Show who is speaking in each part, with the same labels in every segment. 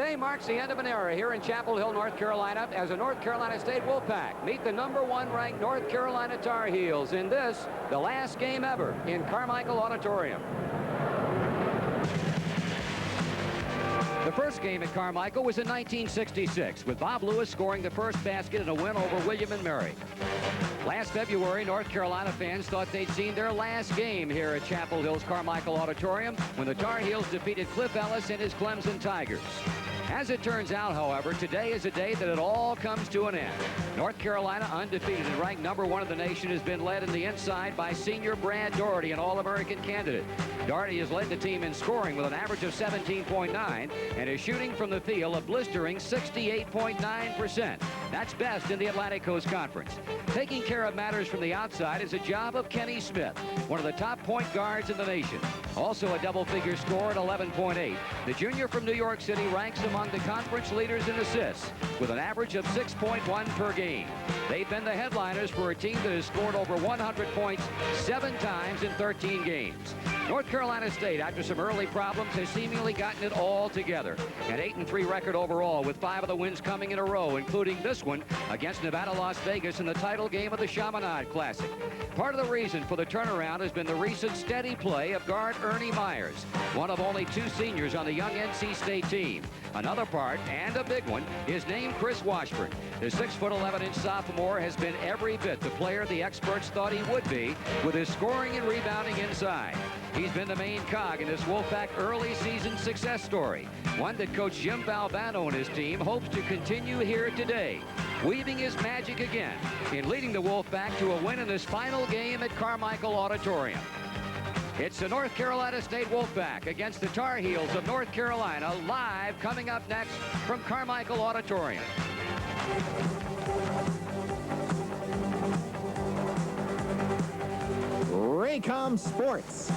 Speaker 1: Today marks the end of an era here in Chapel Hill, North Carolina, as the North Carolina State Wolfpack meet the #1 ranked North Carolina Tar Heels in this, the last game ever, in Carmichael Auditorium. The first game at Carmichael was in 1966, with Bob Lewis scoring the first basket in a win over William & Mary. Last February, North Carolina fans thought they'd seen their last game here at Chapel Hill's Carmichael Auditorium when the Tar Heels defeated Cliff Ellis and his Clemson Tigers. As it turns out, however, today is a day that it all comes to an end. North Carolina, undefeated and ranked #1 of the nation, has been led in the inside by senior Brad Daugherty, an All-American candidate. Daugherty has led the team in scoring with an average of 17.9 and is shooting from the field a blistering 68.9%. That's best in the Atlantic Coast Conference. Taking care of matters from the outside is a job of Kenny Smith, one of the top point guards in the nation. Also a double-figure score at 11.8. The junior from New York City ranks among the conference leaders in assists with an average of 6.1 per game. They've been the headliners for a team that has scored over 100 points 7 times in 13 games. North Carolina State, after some early problems, has seemingly gotten it all together. An 8-3 record overall, with 5 of the wins coming in a row, including this one against Nevada, Las Vegas in the title game of the Chaminade Classic. Part of the reason for the turnaround has been the recent steady play of guard Ernie Myers, one of only 2 seniors on the young NC State team. Another part, and a big one, is named Chris Washburn. The 6'11" sophomore has been every bit the player the experts thought he would be, with his scoring and rebounding inside. He's been the main cog in this Wolfpack early season success story, one that Coach Jim Valvano and his team hopes to continue here today, weaving his magic again in leading the Wolfpack to a win in this final game at Carmichael Auditorium. It's the North Carolina State Wolfpack against the Tar Heels of North Carolina, live coming up next from Carmichael Auditorium.
Speaker 2: Raycom Sports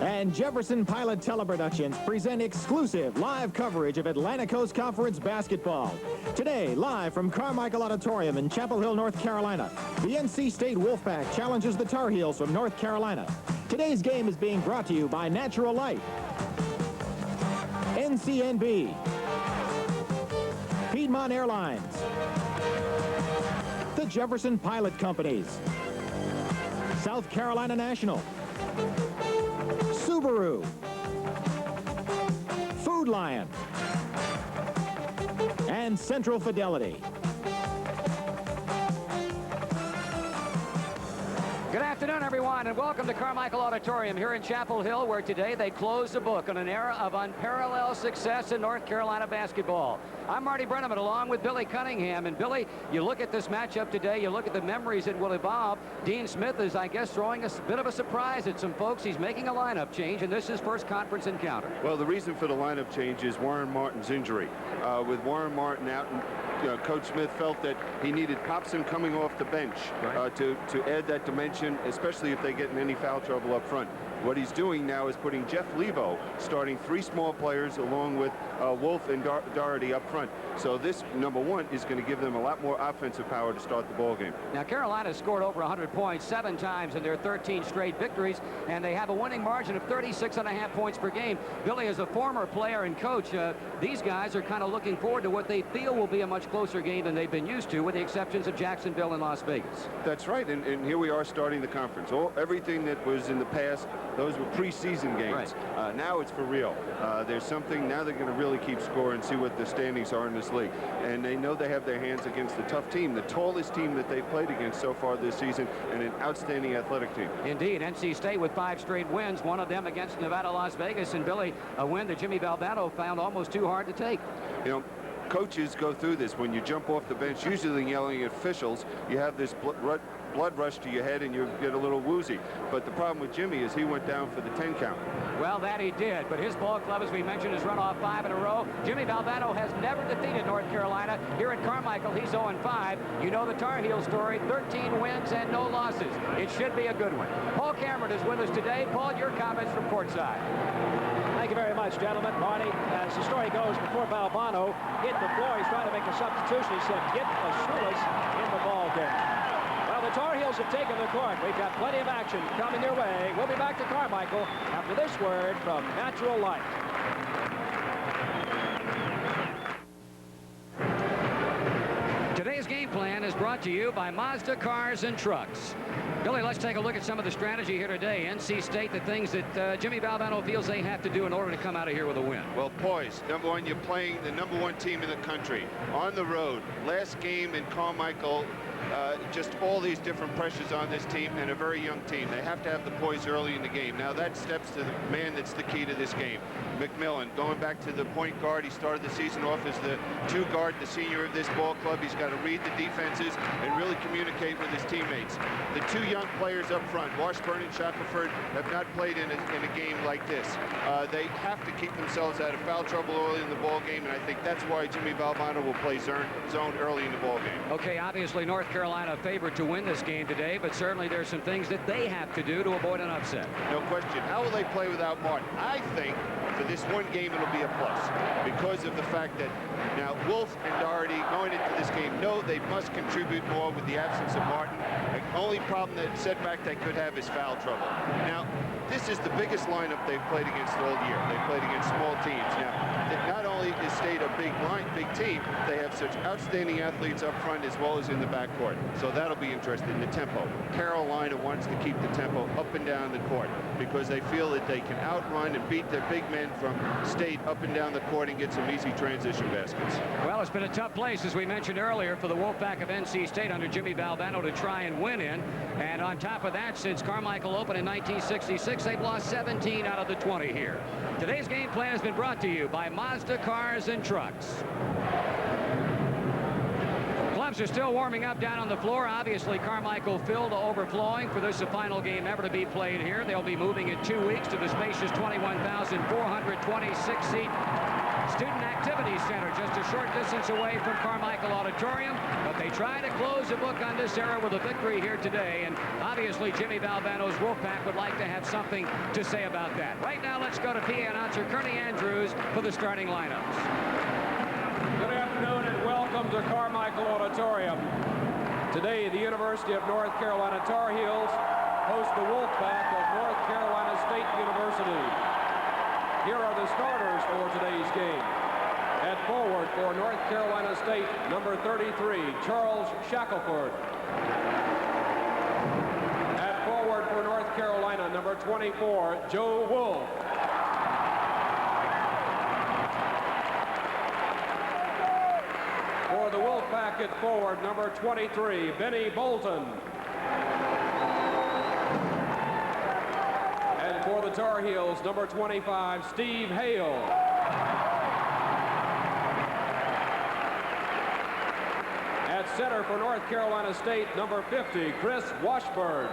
Speaker 2: and Jefferson Pilot Teleproductions present exclusive live coverage of Atlantic Coast Conference basketball. Today, live from Carmichael Auditorium in Chapel Hill, North Carolina, the NC State Wolfpack challenges the Tar Heels from North Carolina. Today's game is being brought to you by Natural Light, NCNB, Piedmont Airlines, the Jefferson Pilot Companies, South Carolina National, Subaru, Food Lion, and Central Fidelity.
Speaker 1: Good afternoon, everyone, and welcome to Carmichael Auditorium here in Chapel Hill, where today they close the book on an era of unparalleled success in North Carolina basketball. I'm Marty Brenneman, along with Billy Cunningham. And Billy, you look at this matchup today, you look at the memories that will evolve. Dean Smith is, I guess, throwing a bit of a surprise at some folks. He's making a lineup change, and this is his first conference encounter.
Speaker 3: Well, the reason for the lineup change is Warren Martin's injury. With Warren Martin out, Coach Smith felt that he needed Popson coming off the bench to add that dimension, especially if they get in any foul trouble up front. What he's doing now is putting Jeff Levo starting 3 small players along with Wolf and Daugherty up front. So this, #1, is going to give them a lot more offensive power to start the ball game. Now,
Speaker 1: Carolina scored over 100 points 7 times in their 13 straight victories, and they have a winning margin of 36.5 points per game. Billy, as a former player and coach, these guys are kind of looking forward to what they feel will be a much closer game than they've been used to, with the exceptions of Jacksonville and Las Vegas.
Speaker 3: That's right, and here we are starting the conference. Everything that was in the past, those were preseason games. Right. Now it's for real. There's something, now they're going to really keep score and see what the standings are in this league. And they know they have their hands against a tough team, the tallest team that they've played against so far this season, and an outstanding athletic team.
Speaker 1: Indeed, NC State with 5 straight wins, one of them against Nevada, Las Vegas, and Billy, a win that Jimmy Valvano found almost too hard to take.
Speaker 3: You know, coaches go through this. When you jump off the bench, usually yelling at officials, you have this blood rush to your head and you get a little woozy. But the problem with Jimmy is he went down for the 10 count.
Speaker 1: Well, that he did, but his ball club, as we mentioned, has run off 5 in a row. Jimmy Valvano has never defeated North Carolina. Here at Carmichael, he's 0-5. You know the Tar Heel story, 13 wins and no losses. It should be a good one. Paul Cameron is with us today. Paul, your comments from courtside.
Speaker 4: Thank you very much, gentlemen. Marty, as the story goes, before Valvano hit the floor, he's trying to make a substitution. He said, get the Shulis in the ball game. Well, the Tar Heels have taken the court. We've got plenty of action coming their way. We'll be back to Carmichael after this word from Natural Light.
Speaker 1: Today's game plan is brought to you by Mazda Cars and Trucks. Billy, let's take a look at some of the strategy here today. NC State, the things that Jimmy Valvano feels they have to do in order to come out of here with a win.
Speaker 3: Well, poise. Number one, you're playing the #1 team in the country on the road. Last game in Carmichael, just all these different pressures on this team, and a very young team. They have to have the poise early in the game. Now that steps to the man that's the key to this game. McMillan, going back to the point guard, he started the season off as the 2 guard, the senior of this ball club. He's got to read the defenses and really communicate with his teammates. The 2 young players up front, Washburn and Shackelford, have not played in a game like this. They have to keep themselves out of foul trouble early in the ball game, and I think that's why Jimmy Valvano will play zone early in the ball game.
Speaker 1: Okay, obviously North Carolina favored to win this game today, but certainly there's some things that they have to do to avoid an upset.
Speaker 3: No question. How will they play without Martin? I think for this one game it'll be a plus because of the fact that now Wolf and Doherty going into this game know they must contribute more with the absence of Martin. The only problem, that setback they could have is foul trouble. Now, this is the biggest lineup they've played against all year. They've played against small teams. Now, not only is State a big team, they have such outstanding athletes up front as well as in the backcourt. So that'll be interesting. The tempo. Carolina wants to keep the tempo up and down the court because they feel that they can outrun and beat the big men from State up and down the court and get some easy transition baskets.
Speaker 1: Well, it's been a tough place, as we mentioned earlier, for the Wolfpack of NC State under Jimmy Valvano to try and win in. And on top of that, since Carmichael opened in 1966, they've lost 17 out of the 20 here. Today's game plan has been brought to you by Mazda Cars and Trucks. Clubs are still warming up down on the floor. Obviously, Carmichael filled to overflowing for this the final game ever to be played here. They'll be moving in 2 weeks to the spacious 21,426-seat Student Activity Center, just a short distance away from Carmichael Auditorium. But they try to close the book on this era with a victory here today. And obviously, Jimmy Valvano's Wolfpack would like to have something to say about that. Right now, let's go to PA announcer Kearney Andrews for the starting lineups.
Speaker 5: Good afternoon and welcome to Carmichael Auditorium. Today, the University of North Carolina Tar Heels host the Wolfpack of North Carolina State University. Here are the starters for today's game. At forward for North Carolina State, number 33, Charles Shackelford. At forward for North Carolina, number 24, Joe Wolf. For the Wolfpack at forward, number 23, Benny Bolton. And for the Tar Heels, number 25, Steve Hale. At center for North Carolina State, number 50, Chris Washburn.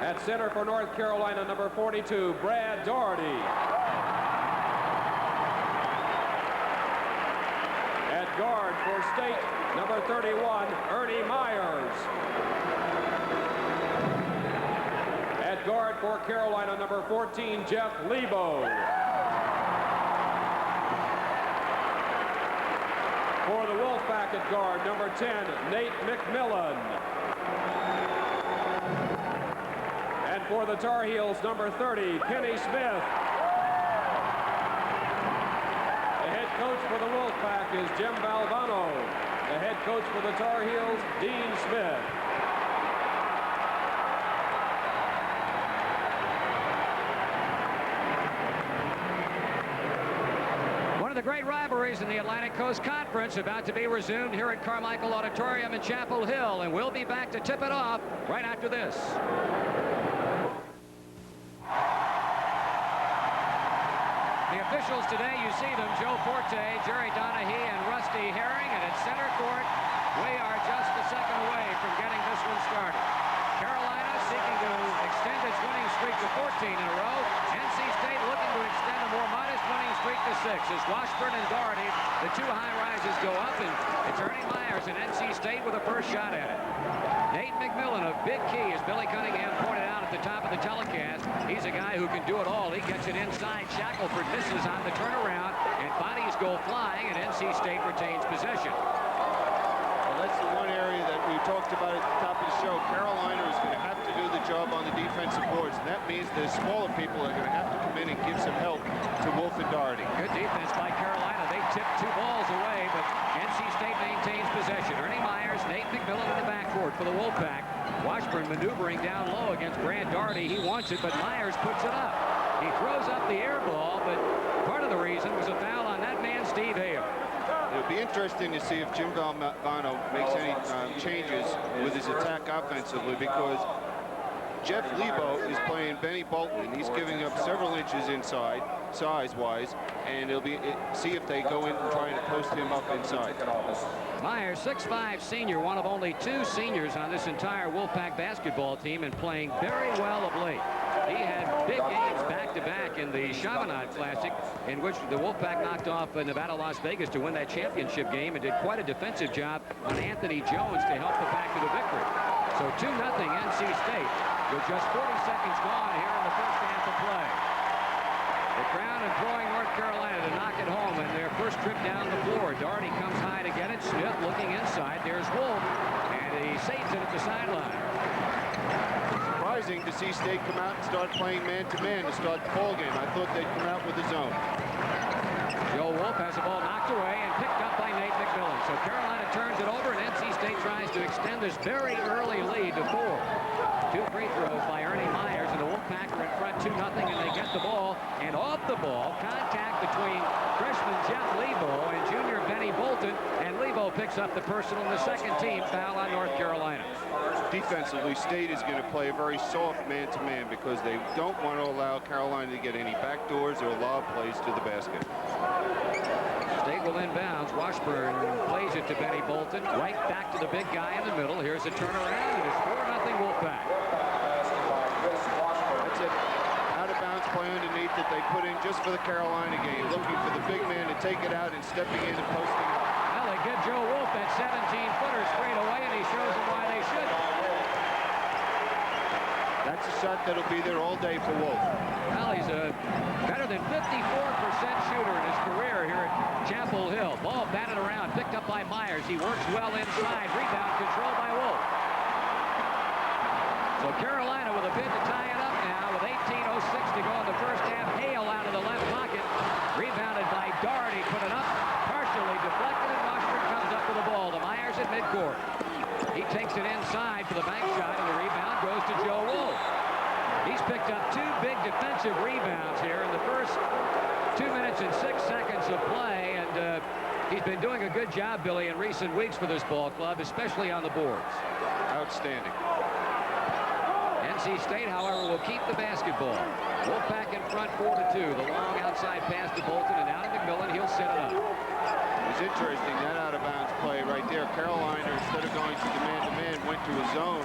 Speaker 5: At center for North Carolina, number 42, Brad Doherty. At guard for State, number 31, Ernie Myers. At guard for Carolina, number 14, Jeff Lebo. For the Wolfpack at guard, number 10, Nate McMillan. And for the Tar Heels, number 30, Kenny Smith. The head coach for the Wolfpack is Jim Valvano. The head coach for the Tar Heels, Dean Smith.
Speaker 1: One of the great rivalries in the Atlantic Coast Conference about to be resumed here at Carmichael Auditorium in Chapel Hill, and we'll be back to tip it off right after this. The officials today, you see them, Joe Forte, Jerry Donahue, and Rusty Herring, and at center court, we are just a second away from getting this one started. Carolina seeking to extend its winning streak to 14 in a row. NC State looking to extend a more modest winning streak to 6 as Washburn and Doherty, the 2 high rises go up, and it's Ernie Myers and NC State with a first shot at it. Nate McMillan, a big key, as Billy Cunningham pointed out at the top of the telecast. He's a guy who can do it all. He gets it inside. Shackelford misses on the turnaround, and bodies go flying, and NC State retains possession.
Speaker 3: Well, that's the one area that we talked about at the top of the show. Carolina is going to have to do the job on the defensive boards, and that means the smaller people are going to have to come in and give some help to Wolf and Doherty.
Speaker 1: Good defense by Carolina. They tipped 2 balls away, but NC State maintains possession. Ernie Myers, Nate McMillan in the backcourt for the Wolfpack. Washburn maneuvering down low against Brad Doherty. He wants it, but Myers puts it up. He throws up the air ball, but part of the reason was a foul on that man, Steve Hale.
Speaker 3: It'll be interesting to see if Jim Valvano makes any changes with his attack offensively, because Jeff Lebo is playing Benny Bolton, and he's giving up several inches inside, size-wise, and it'll be see if they go in and try to post him up inside.
Speaker 1: Myers, 6'5" senior, one of only 2 seniors on this entire Wolfpack basketball team, and playing very well of late. He had big games back-to-back in the Chaminade Classic, in which the Wolfpack knocked off Nevada, Las Vegas to win that championship game, and did quite a defensive job on Anthony Jones to help the Pack to the victory. So 2-0 NC State, with just 40 seconds gone here in the first half of play. The crowd imploring North Carolina to knock it home in their first trip down the floor. Doherty comes high to get it. Smith looking inside. There's Wolf, and he saves it at the sideline.
Speaker 3: Surprising to see State come out and start playing man-to-man to start the ball game. I thought they'd come out with a zone.
Speaker 1: Joe Wolf has the ball knocked away and picked up by Nate McMillan. So Carolina turns it over, and NC State tries to extend this very early lead to 4. 2 free throws by Ernie Myers, and the Wolfpack are in front 2-0, and they get the ball. And off the ball, contact between freshman Jeff Lebo and junior Benny Bolton, and Lebo picks up the personal in the second team foul on North Carolina.
Speaker 3: Defensively, State is going to play a very soft man-to-man because they don't want to allow Carolina to get any backdoors or lob plays to the basket.
Speaker 1: State will inbounds. Washburn plays it to Benny Bolton. Right back to the big guy in the middle. Here's a turnaround. It is 4-0 Wolfpack.
Speaker 3: That's it. Out-of-bounds play underneath that they put in just for the Carolina game, looking for the big man to take it out and stepping in and posting up.
Speaker 1: Well, they give Joe Wolf that 17-footer straight away, and he shows them why they should.
Speaker 3: That's a shot that'll be there all day for Wolf.
Speaker 1: Well, he's a better than 54% shooter in his career here at Chapel Hill. Ball batted around, picked up by Myers. He works well inside. Rebound controlled by Wolf. So Carolina with a bid to tie it up now with 18:06 to go in the first half. Hale out of the left pocket. Rebounded by Doherty. Put it up. Partially deflected, and Washburn comes up with the ball to Myers at midcourt. He takes it inside for the bank shot, and the rebound goes to Joe Wolf. He's picked up 2 big defensive rebounds here in the first 2 minutes and 6 seconds of play, and he's been doing a good job, Billy, in recent weeks for this ball club, especially on the boards.
Speaker 3: Outstanding.
Speaker 1: NC State, however, will keep the basketball. Wolfpack in front 4-2. The long outside pass to Bolton, and out of McMillan, he'll set it up.
Speaker 3: It was interesting, that out-of-bounds play right there. Carolina, instead of going to the man-to-man, went to a zone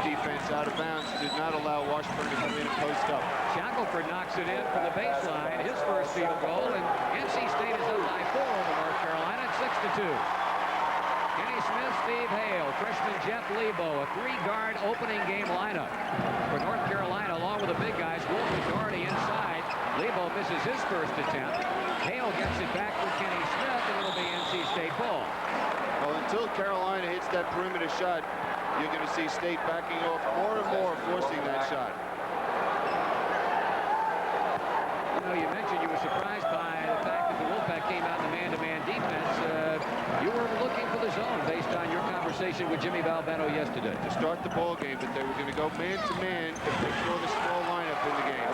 Speaker 3: defense out of bounds, did not allow Washburn to come in and post up.
Speaker 1: Shackelford knocks it in from the baseline, his first field goal, and NC State is up by 4 over North Carolina at 6-2. Kenny Smith, Steve Hale, freshman Jeff Lebo, a 3-guard opening game lineup for North Carolina, along with the big guys, Wolf and Doherty inside. Lebo misses his first attempt. Hale gets it back for Kenny Smith, and it'll be NC State ball.
Speaker 3: Well, until Carolina hits that perimeter shot, you're going to see State backing off more and more, forcing that shot.
Speaker 1: You know, you mentioned you were surprised by the fact that the Wolfpack came out in the man-to-man defense. You were looking for the zone based on your conversation with Jimmy Valvano yesterday.
Speaker 3: To start the ball game, but they were going to go man-to-man if they throw the small lineup in the game.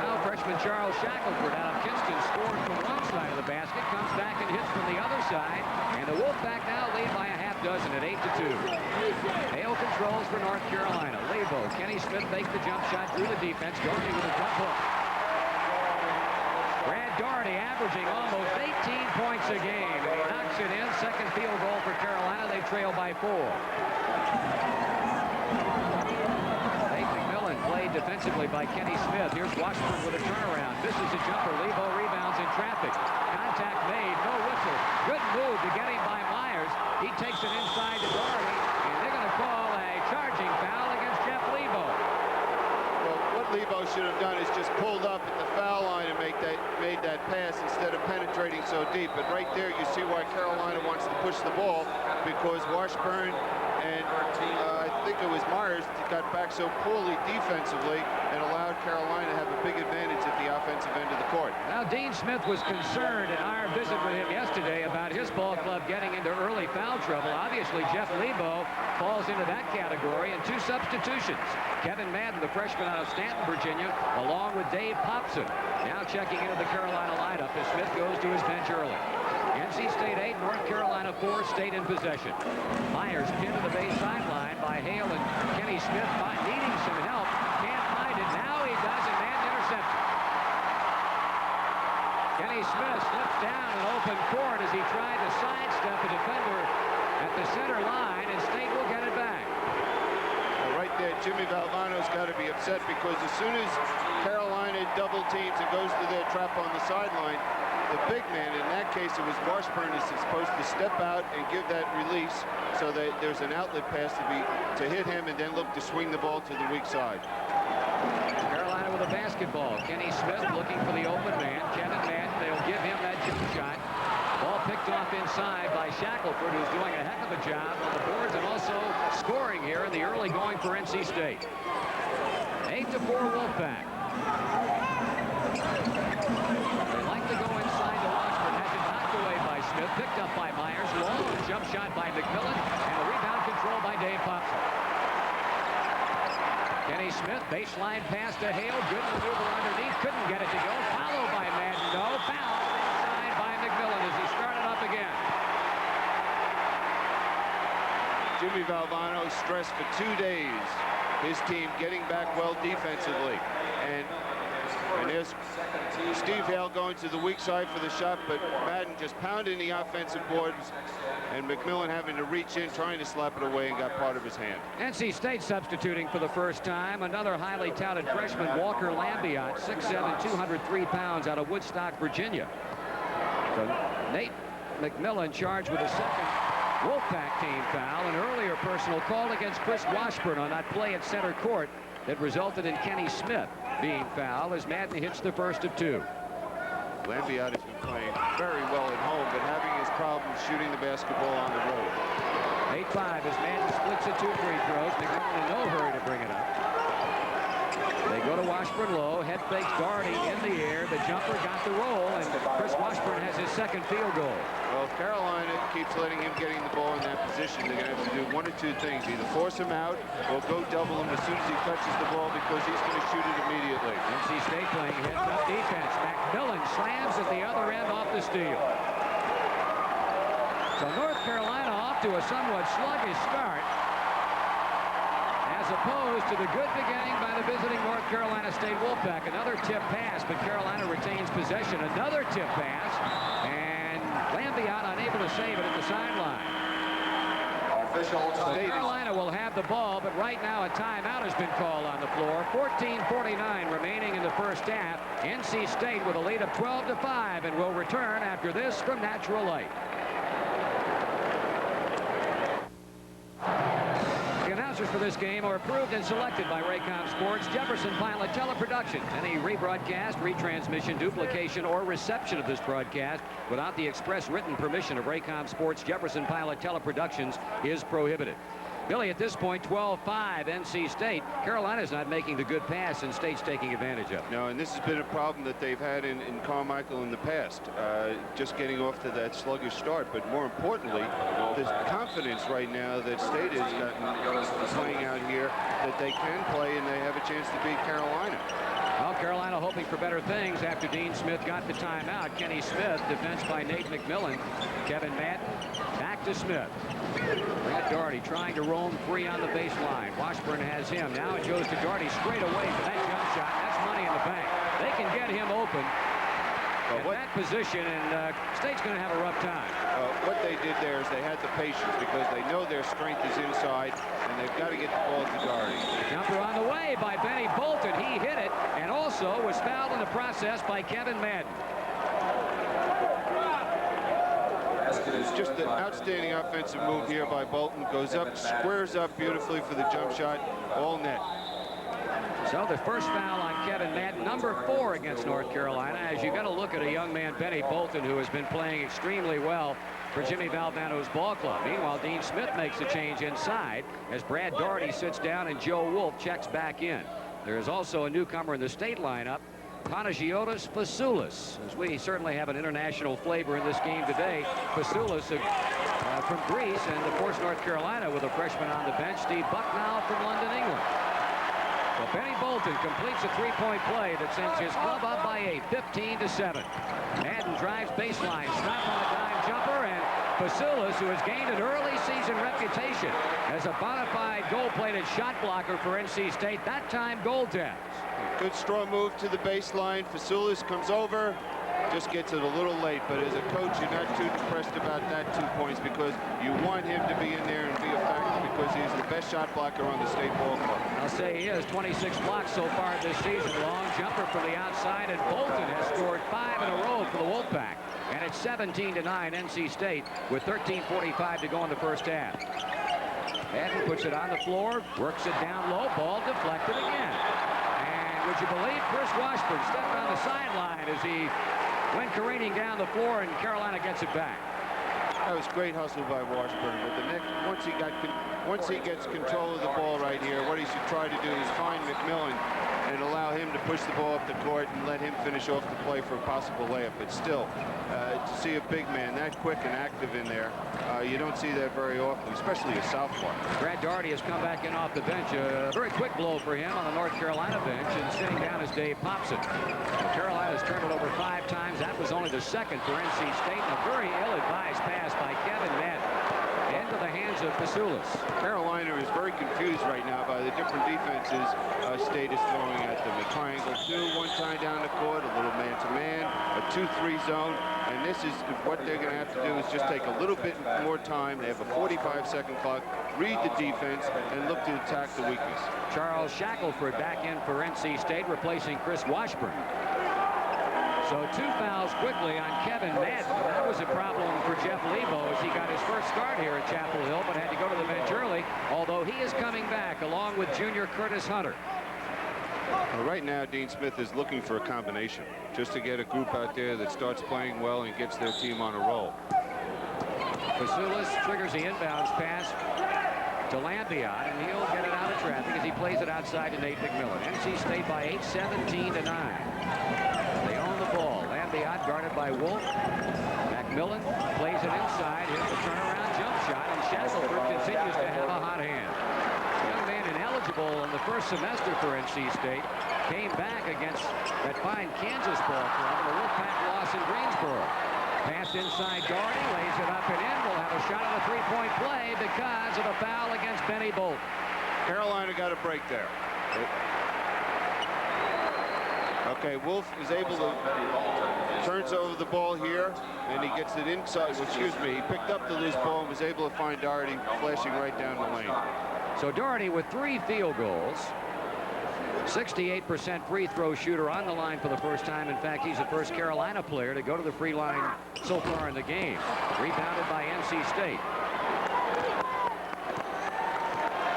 Speaker 1: Now freshman Charles Shackelford out of Kinston scores from one side of the basket, comes back and hits from the other side, and the Wolfpack now lead by a half dozen at 8-2. Hale controls for North Carolina. Lebo, Kenny Smith makes the jump shot, drew the defense, Doherty with a jump hook. Brad Doherty averaging almost 18 points a game. He knocks it in. Second field goal for Carolina. They trail by 4. Nate McMillan played defensively by Kenny Smith. Here's Washburn with a turnaround. Misses a jumper. Lebo rebounds in traffic. Contact made. No whistle. Good move to get him by Myers. He takes it inside to Doherty, and they're going to call a charging foul against Jeff Lebo.
Speaker 3: Well, what Lebo should have done is just pulled up at the foul line and made that pass instead of penetrating so deep. But right there, you see why Carolina wants to push the ball, because Washburn and I think it was Myers that got back so poorly defensively and allowed Carolina to have a big advantage at the offensive end of the court.
Speaker 1: Now, Dean Smith was concerned in our visit with him yesterday about his ball club getting into early foul trouble. Obviously, Jeff Lebo falls into that category, and 2 substitutions. Kevin Madden, the freshman out of Stanton, Virginia, along with Dave Popson. Now checking into the Carolina lineup as Smith goes to his bench early. NC State 8, North Carolina 4, State in possession. Myers pinned to the base sideline by Hale and Kenny Smith needing some help. Can't find it. Now he does, and Madden intercepts it. Kenny Smith slips down in open court as he tried to sidestep a defender at the center line, and State will get it back.
Speaker 3: Well, right there, Jimmy Valvano's got to be upset because as soon as Carolina double teams and goes to their trap on the sideline, the big man, in that case it was Washburn, is supposed to step out and give that release so that there's an outlet pass to hit him and then look to swing the ball to the weak side.
Speaker 1: Carolina with a basketball. Kenny Smith looking for the open man. Kevin Madden, they'll give him that jump shot. Ball picked off inside by Shackelford, who's doing a heck of a job on the boards and also scoring here in the early going for NC State. 8-4 Wolfpack. They like to go inside to Washburn. Has it knocked away by Smith. Picked up by Myers. Long jump shot by McMillan. And a rebound control by Dave Popson. Kenny Smith, baseline pass to Hale. Good maneuver underneath. Couldn't get it to go. Followed by Madden. No. Foul inside by McMillan as he started up again.
Speaker 3: Jimmy Valvano stressed for 2 days his team getting back well defensively. And there's Steve Hale going to the weak side for the shot, but Madden just pounding the offensive boards, and McMillan having to reach in, trying to slap it away, and got part of his hand.
Speaker 1: NC State substituting for the first time. Another highly touted freshman, Walker Lambiot, 6'7", 203 pounds, out of Woodstock, Virginia. So Nate McMillan charged with a second Wolfpack team foul, an earlier personal call against Chris Washburn on that play at center court that resulted in Kenny Smith being fouled as Madden hits the first of 2.
Speaker 3: Lambiot has been playing very well at home, but having his problems shooting the basketball on the road.
Speaker 1: 8-5 as Madden splits at 2 free throws. McMillan in no hurry to bring it up. They go to Washburn low. Head fakes Doherty in the air. The jumper got the roll, and Chris Washburn has his second field goal.
Speaker 3: Well, if Carolina keeps letting him getting the ball in that position, they're going to have to do 1 or 2 things. Either force him out or go double him as soon as he touches the ball because he's going to shoot it immediately.
Speaker 1: NC State playing heads-up defense. McMillan slams at the other end off the steal. So North Carolina off to a somewhat sluggish start, as opposed to the good beginning by the visiting North Carolina State Wolfpack. Another tip pass, but Carolina retains possession. Another tip pass, and Lambiot unable to save it at the sideline. So Carolina will have the ball, but right now a timeout has been called on the floor. 14:49 remaining in the first half. NC State with a lead of 12-5 and will return after this from Natural Light. The announcers for this game are approved and selected by Raycom Sports, Jefferson Pilot Teleproduction. Any rebroadcast, retransmission, duplication, or reception of this broadcast without the express written permission of Raycom Sports, Jefferson Pilot Teleproductions is prohibited. Billy, at this point, 12-5 NC State. Carolina's not making the good pass, and State's taking advantage of it.
Speaker 3: No, and this has been a problem that they've had in Carmichael in the past, just getting off to that sluggish start. But more importantly, there's confidence right now that State has gotten playing out here that they can play and they have a chance to beat Carolina.
Speaker 1: Well, Carolina hoping for better things after Dean Smith got the timeout. Kenny Smith, defense by Nate McMillan. Kevin Madden, back to Smith. Brad Doherty trying to roam free on the baseline. Washburn has him. Now it goes to Doherty straight away for that jump shot. That's money in the bank. They can get him open in that position, and State's going to have a rough time.
Speaker 3: What they did there is they had the patience because they know their strength is inside, and they've got to get the ball to Doherty.
Speaker 1: Jumper on the way by Benny Bolton. He hit it, and also was fouled in the process by Kevin Madden.
Speaker 3: It's just an outstanding offensive move here by Bolton. Goes up, squares up beautifully for the jump shot, all net.
Speaker 1: So the first foul on Kevin Madden, number 4 against North Carolina, as you got to look at a young man, Benny Bolton, who has been playing extremely well for Jimmy Valvano's ball club. Meanwhile, Dean Smith makes a change inside as Brad Daugherty sits down and Joe Wolf checks back in. There is also a newcomer in the state lineup, Panagiotis Fasoulis, as we certainly have an international flavor in this game today. Fasoulis from Greece, and of course North Carolina with a freshman on the bench, Steve Bucknell from London, England. Well, Benny Bolton completes a three-point play that sends his club up by 8, 15-7. Madden drives baseline, snap on a dime jumper, and Fasoulis, who has gained an early season reputation as a bona fide gold-plated shot blocker for NC State, that time goaltends.
Speaker 3: Good strong move to the baseline. Fasoulis comes over, just gets it a little late, but as a coach, you're not too depressed about that 2 points because you want him to be in there and be effective because he's the best shot blocker on the state ball club.
Speaker 1: I'll say he has 26 blocks so far this season. Long jumper from the outside, and Bolton has scored 5 in a row for the Wolfpack. And it's 17-9 NC State with 13:45 to go in the first half. Madden puts it on the floor, works it down low, ball deflected again. And would you believe Chris Washburn stepped on the sideline as he went careening down the floor, and Carolina gets it back.
Speaker 3: That was great hustle by Washburn. But the next, once he gets control of the ball right here, what he should try to do is find McMillan and allow him to push the ball up the court and let him finish off the play for a possible layup. But still, to see a big man that quick and active in there, you don't see that very often, especially a sophomore.
Speaker 1: Brad Daugherty has come back in off the bench. A very quick blow for him on the North Carolina bench, and sitting down is Dave Popson. Carolina's turned it over 5 times. That was only the second for NC State, and a very ill-advised pass by Kevin Madden into the hands of Fasoulis.
Speaker 3: Carolina is very confused right now by the different defenses State is throwing at them. A triangle 2, one time down the court, a little man-to-man, a 2-3 zone, and this is what they're going to have to do is just take a little bit more time. They have a 45-second clock, read the defense, and look to attack the weakness.
Speaker 1: Charles Shackelford back in for NC State, replacing Chris Washburn. So 2 fouls quickly on Kevin Madden. That was a problem for Jeff Lebo as he got his first start here at Chapel Hill, but had to go to the bench early, although he is coming back along with junior Curtis Hunter.
Speaker 3: Well, right now, Dean Smith is looking for a combination, just to get a group out there that starts playing well and gets their team on a roll.
Speaker 1: Fasoulis triggers the inbounds pass to Lampiot, and he'll get it out of traffic as he plays it outside to Nate McMillan. NC State by 8, 17-9. They own the ball. Lampiot guarded by Wolf. McMillan plays it inside. Here's the turnaround jump shot, and Shackelford continues to have a hot hand. Young man ineligible in the first semester for NC State came back against that fine Kansas ball club in the Wolfpack loss in Greensboro. Pass inside Daugherty, lays it up and in. Will have a shot at a 3-point play because of a foul against Benny Bolton.
Speaker 3: Carolina got a break there. Okay, Wolf is able to turns over the ball here, and he gets it inside. Excuse me, he picked up the loose ball and was able to find Daugherty flashing right down the lane.
Speaker 1: So Daugherty with 3 field goals. 68% free throw shooter on the line for the first time. In fact, he's the first Carolina player to go to the free line so far in the game. Rebounded by NC State.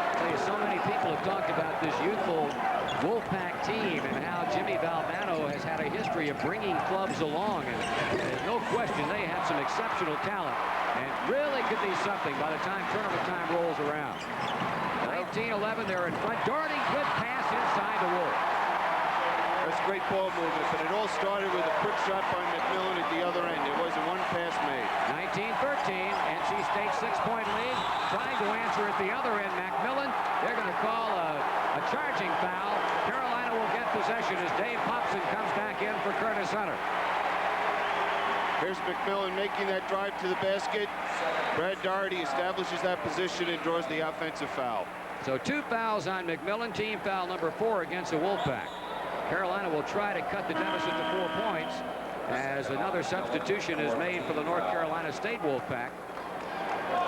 Speaker 1: I tell you, so many people have talked about this youthful Wolfpack team and how Jimmy Valvano has had a history of bringing clubs along. And there's no question they have some exceptional talent and really could be something by the time tournament time rolls around. 19-11, they're in front. Daugherty, good pass inside the Wolf.
Speaker 3: That's great ball movement, but it all started with a quick shot by McMillan at the other end. There wasn't one pass made.
Speaker 1: 19-13, NC State 6-point lead. Trying to answer at the other end, McMillan. They're going to call a charging foul. Carolina will get possession as Dave Popson comes back in for Curtis Hunter.
Speaker 3: Here's McMillan making that drive to the basket. Brad Daugherty establishes that position and draws the offensive foul.
Speaker 1: So 2 fouls on McMillan, team foul number 4 against the Wolfpack. Carolina will try to cut the deficit to 4 points as another substitution is made for the North Carolina State Wolfpack.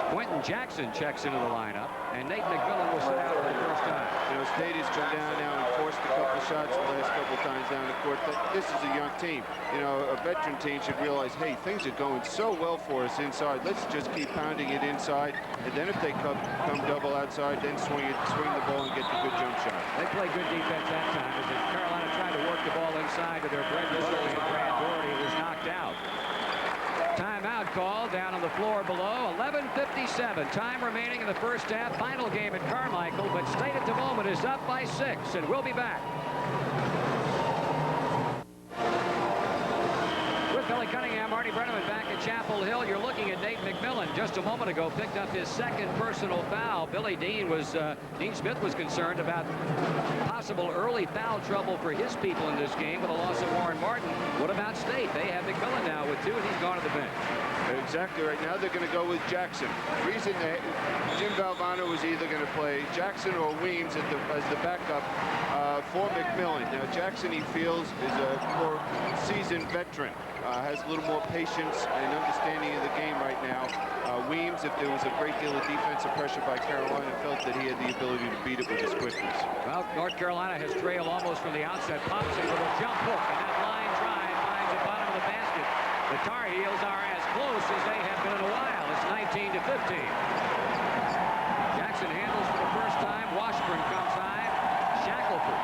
Speaker 1: Quentin Jackson checks into the lineup, and Nate McMillan will sit out for the first time.
Speaker 3: You know, State has come down now and forced a couple of shots the last couple of times down the court. This is a young team. You know, a veteran team should realize, hey, things are going so well for us inside. Let's just keep pounding it inside, and then if they come double outside, then swing the ball and get the good jump shot.
Speaker 1: They play good defense that time as Carolina tried to work the ball inside to their bread and Brad Daugherty was knocked out. Timeout call down on the floor below. 11:57. Time remaining in the first half. Final game at Carmichael, but State at the moment is up by 6, and we'll be back. With Billy Cunningham, Marty Brenneman back at Chapel Hill. You're looking at Nate McMillan. Just a moment ago picked up his second personal foul. Dean Smith was concerned about possible early foul trouble for his people in this game with the loss of Warren Martin. What about State? They have McMillan now with 2, and he's gone to the bench.
Speaker 3: Exactly right. Now they're going to go with Jackson. The reason that Jim Valvano was either going to play Jackson or Weems as the backup for McMillan. Now Jackson, he feels, is a more seasoned veteran. Has a little more patience and understanding of the game right now. Weems, if there was a great deal of defensive pressure by Carolina, felt that he had the ability to beat it with his quickness.
Speaker 1: Well, North Carolina has trailed almost from the outset. Pops in with a jump hook, and that line drive finds the bottom of the basket. The Tar Heels are as close as they have been in a while. It's 19-15. Jackson handles for the first time. Washburn comes high. Shackelford.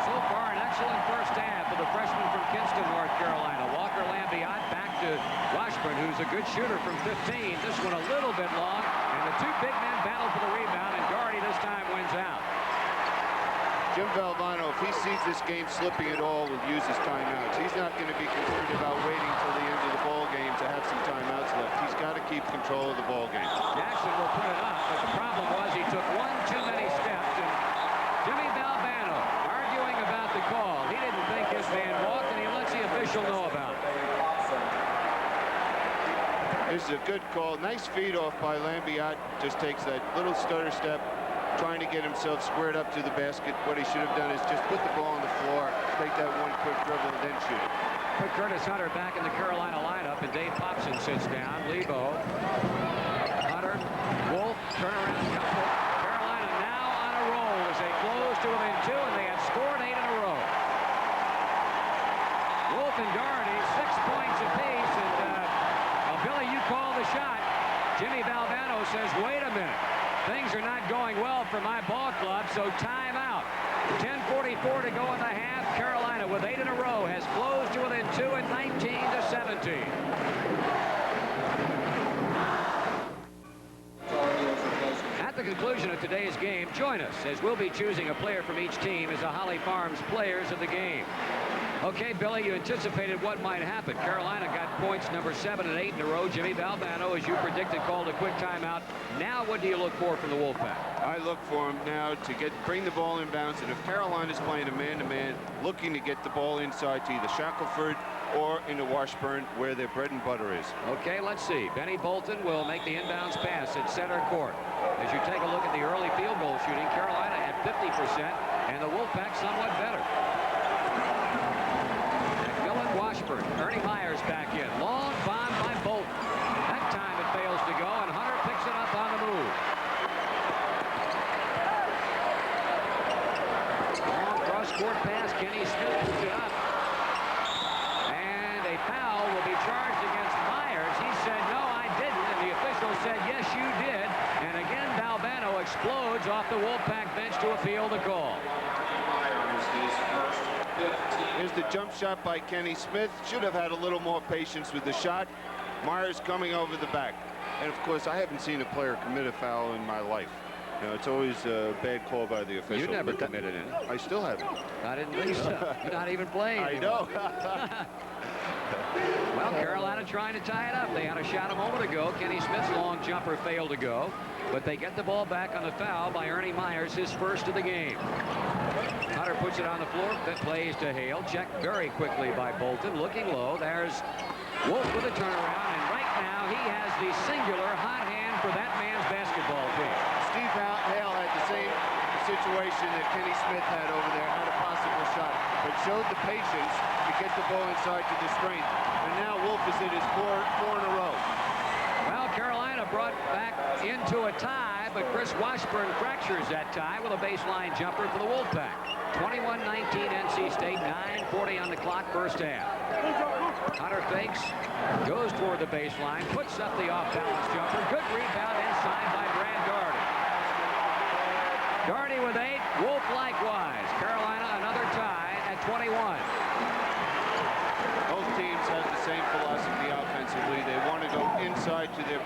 Speaker 1: So far, an excellent first half for the freshman from Kinston, North Carolina. Walker Lambiot back to Washburn, who's a good shooter from 15. This one a little bit long, and the two big men battle for the rebound, and Doherty this time wins out.
Speaker 3: Jim Valvano, if he sees this game slipping at all, will use his timeouts. He's not going to be concerned about waiting till the end of the ball game to have some timeouts left. He's got to keep control of the ball game.
Speaker 1: Jackson will put it up, but the problem was he took one too many steps, and Jimmy Valvano arguing about the call. He didn't think his man walked, and he lets the official know about it.
Speaker 3: This is a good call. Nice feed off by Lambiot. Just takes that little stutter step, trying to get himself squared up to the basket. What he should have done is just put the ball on the floor, take that one quick dribble, and then shoot it.
Speaker 1: Put Curtis Hunter back in the Carolina lineup, and Dave Popson sits down. Lebo, Hunter, Wolf, turnaround jump hook. Carolina now on a roll as they close to within 2, and they have scored 8 in a row. Wolf and Doherty, 6 points apiece, and Billy, you call the shot. Jimmy Valvano says, wait a minute. Things are not going well for my ball club, so timeout. 10:44 to go in the half. Carolina, with 8 in a row, has closed to within 2 at 19-17. At the conclusion of today's game, join us as we'll be choosing a player from each team as the Holly Farms Players of the Game. Okay, Billy, you anticipated what might happen. Carolina got points number 7 and 8 in a row. Jimmy Valvano, as you predicted, called a quick timeout. Now what do you look for from the Wolfpack?
Speaker 3: I look for him now to bring the ball in bounds, and if Carolina's playing a man-to-man, looking to get the ball inside to either Shackelford or into Washburn, where their bread and butter is.
Speaker 1: Okay, let's see. Benny Bolton will make the inbounds pass at center court. As you take a look at the early field goal shooting, Carolina at 50%, and the Wolfpack somewhat better. Washburn. Ernie Myers back in. Long bomb by Bolton. That time it fails to go, and Hunter picks it up on the move. Long cross-court pass. Kenny Smith puts it up. And a foul will be charged against Myers. He said, no, I didn't. And the official said, yes, you did. And again, Valvano explodes off the Wolfpack bench to appeal the call.
Speaker 3: Here's the jump shot by Kenny Smith. Should have had a little more patience with the shot. Myers coming over the back. And, of course, I haven't seen a player commit a foul in my life. You know, it's always a bad call by the official.
Speaker 1: You never committed it.
Speaker 3: I still haven't.
Speaker 1: I didn't think so. You're not even playing
Speaker 3: I
Speaker 1: anymore.
Speaker 3: know.
Speaker 1: Well, Carolina trying to tie it up. They had a shot a moment ago. Kenny Smith's long jumper failed to go. But they get the ball back on the foul by Ernie Myers, his first of the game. Hunter puts it on the floor. That plays to Hale. Checked very quickly by Bolton. Looking low. There's Wolf with a turnaround. And right now he has the singular hot hand for that man's basketball team.
Speaker 3: Steve Hale had the same situation that Kenny Smith had over there. Had a possible shot. But showed the patience to get the ball inside to the strength. And now Wolf is in his four in a row.
Speaker 1: Well, Carolina brought back into a tie, but Chris Washburn fractures that tie with a baseline jumper for the Wolfpack. 21-19 NC State, 9:40 on the clock, first half. Hunter fakes, goes toward the baseline, puts up the off-balance jumper. Good rebound inside by Brad Doherty. Doherty with 8, Wolf likewise. Carolina another tie at 21.
Speaker 3: Both teams have the same philosophy offensively.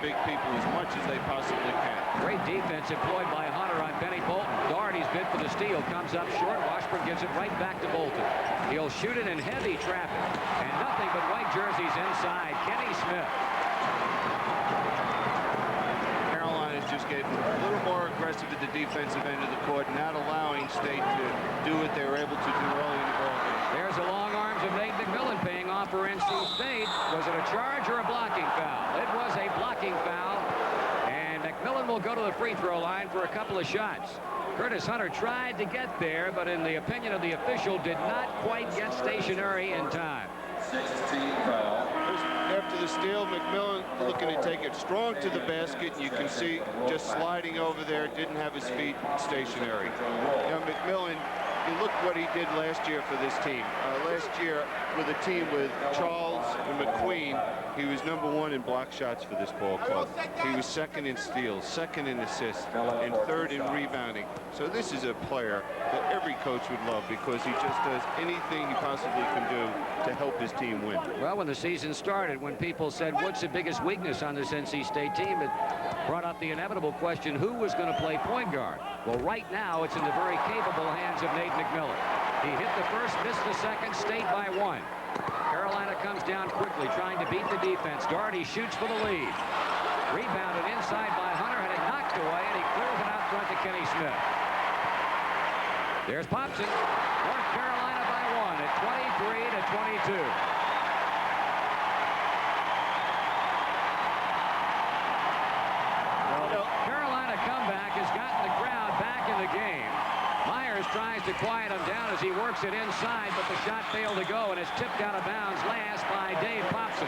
Speaker 3: big people as much as they possibly can.
Speaker 1: Great defense employed by Hunter on Benny Bolton. Doherty's bid for the steal. Comes up short. Washburn gives it right back to Bolton. He'll shoot it in heavy traffic. And nothing but white jerseys inside. Kenny Smith.
Speaker 3: Carolina's just getting a little more aggressive at the defensive end of the court, not allowing State to do what they were able to do early in the ball game.
Speaker 1: There's the long arms of Nate McMillan paying off for NC State. Was it a charge or a blocking foul? It was a blocking foul. And McMillan will go to the free throw line for a couple of shots. Curtis Hunter tried to get there, but in the opinion of the official, did not quite get stationary in time.
Speaker 6: 16 foul.
Speaker 3: After the steal, McMillan looking to take it strong to the basket. You can see just sliding over there, didn't have his feet stationary. Now, McMillan, you look what he did last year for this team. Last year, with a team with Charles and McQueen, he was #1 in block shots for this ball club. He was second in steals, second in assists, and third in rebounding. So this is a player that every coach would love because he just does anything he possibly can do to help his team win.
Speaker 1: Well, when the season started, when people said, what's the biggest weakness on this NC State team, it brought up the inevitable question, who was going to play point guard? Well, right now, it's in the very capable hands of Nate McMillan. He hit the first, missed the second, State by 1. Carolina comes down quickly, trying to beat the defense. Doherty shoots for the lead. Rebounded inside by Hunter, had it knocked away, and he clears it out front to Kenny Smith. There's Popson. North Carolina by 1 at 23-22. Well, Carolina comeback has gotten the crowd back in the game. Myers tries to quiet him down as he works it inside, but the shot failed to go, and it's tipped out of bounds last by Dave Popson.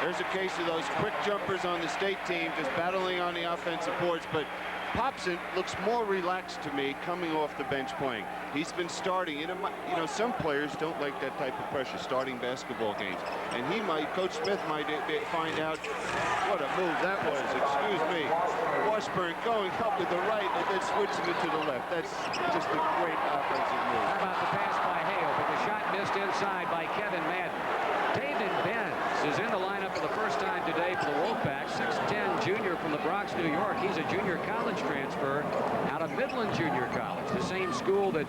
Speaker 3: There's a case of those quick jumpers on the State team just battling on the offensive boards, but Popson looks more relaxed to me coming off the bench playing. He's been starting. You know, some players don't like that type of pressure, starting basketball games. And Coach Smith might find out what a move that was. Excuse me. Washburn going up with the right and then switching it to the left. That's just a great offensive move.
Speaker 1: How about the pass by Hale, but the shot missed inside by Kevin Madden. David Benz is in the lineup for the first time today for the Wolfpack. 6'10" junior from the Bronx, New York. He's a junior college transfer out of Midland Junior College, the same school that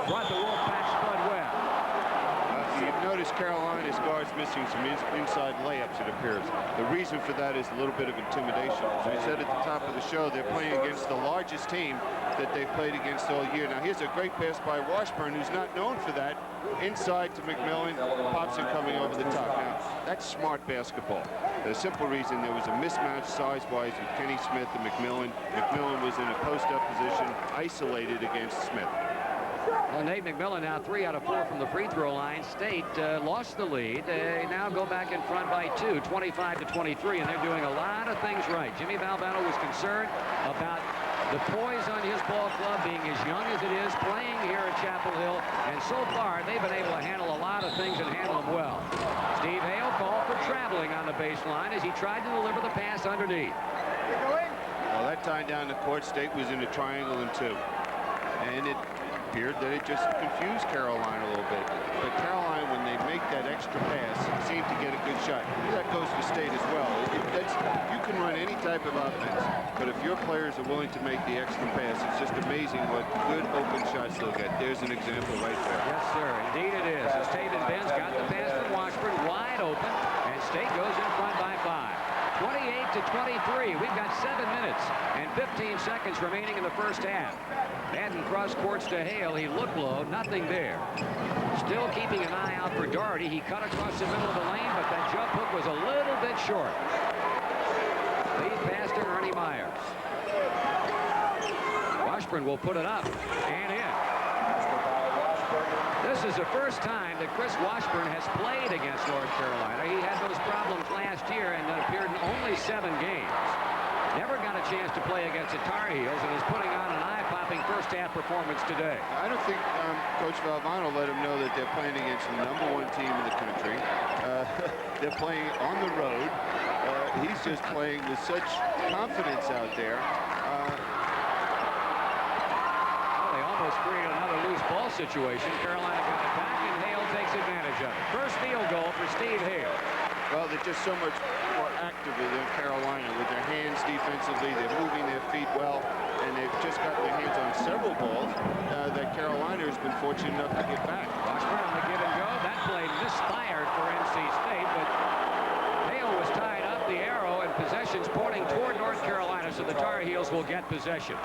Speaker 1: brought the Wolfpack Spud Webb.
Speaker 3: You've noticed Carolina's guards missing some inside layups, it appears. The reason for that is a little bit of intimidation. As we said at the top of the show, they're playing against the largest team that they've played against all year. Now, here's a great pass by Washburn, who's not known for that. Inside to McMillan, Popson coming over the top. Now, that's smart basketball. The simple reason there was a mismatch size-wise with Kenny Smith and McMillan. McMillan was in a post-up position, isolated against Smith.
Speaker 1: Well, Nate McMillan now 3 out of 4 from the free throw line. State lost the lead. They now go back in front by 2, 25-23, and they're doing a lot of things right. Jimmy Valvano was concerned about the poise on his ball club being as young as it is, playing here at Chapel Hill, and so far they've been able to handle a lot of things and handle them well. Steve Hale called for traveling on the baseline as he tried to deliver the pass underneath.
Speaker 3: Well, that time down the court, State was in a triangle and 2. And it appeared that it just confused Carolina a little bit. But Carolina, when they make that extra pass, seem to get a good shot. That goes for State as well. You can run any type of offense, but if your players are willing to make the extra pass, it's just amazing what good open shots they'll get. There's an example right there.
Speaker 1: Yes, sir. Indeed it is. As David Benz got the pass from Washburn wide open, and State goes in front by 5. 28-23. We've got 7 minutes and 15 seconds remaining in the first half. Madden cross courts to Hale. He looked low. Nothing there. Still keeping an eye out for Doherty. He cut across the middle of the lane, but that jump hook was a little bit short. Lead pass to Ernie Myers. Washburn will put it up and in. This is the first time that Chris Washburn has played against North Carolina. He had those problems last year and appeared in only 7 games. Never got a chance to play against the Tar Heels and is putting on an eye-popping first-half performance today.
Speaker 3: I don't think Coach Valvano let him know that they're playing against the #1 team in the country. They're playing on the road. He's just playing with such confidence out there.
Speaker 1: They almost created another loose ball situation. Carolina got it back, and Hale takes advantage of it. First field goal for Steve Hale.
Speaker 3: Well, they're just so much more active than Carolina with their hands defensively. They're moving their feet well, and they've just gotten their hands on several balls that Carolina has been fortunate enough to get back.
Speaker 1: Washburn on the give and go. That play misfired for NC State, but Hale was tied up. The arrow and possessions pointing toward North Carolina, so the Tar Heels will get possession.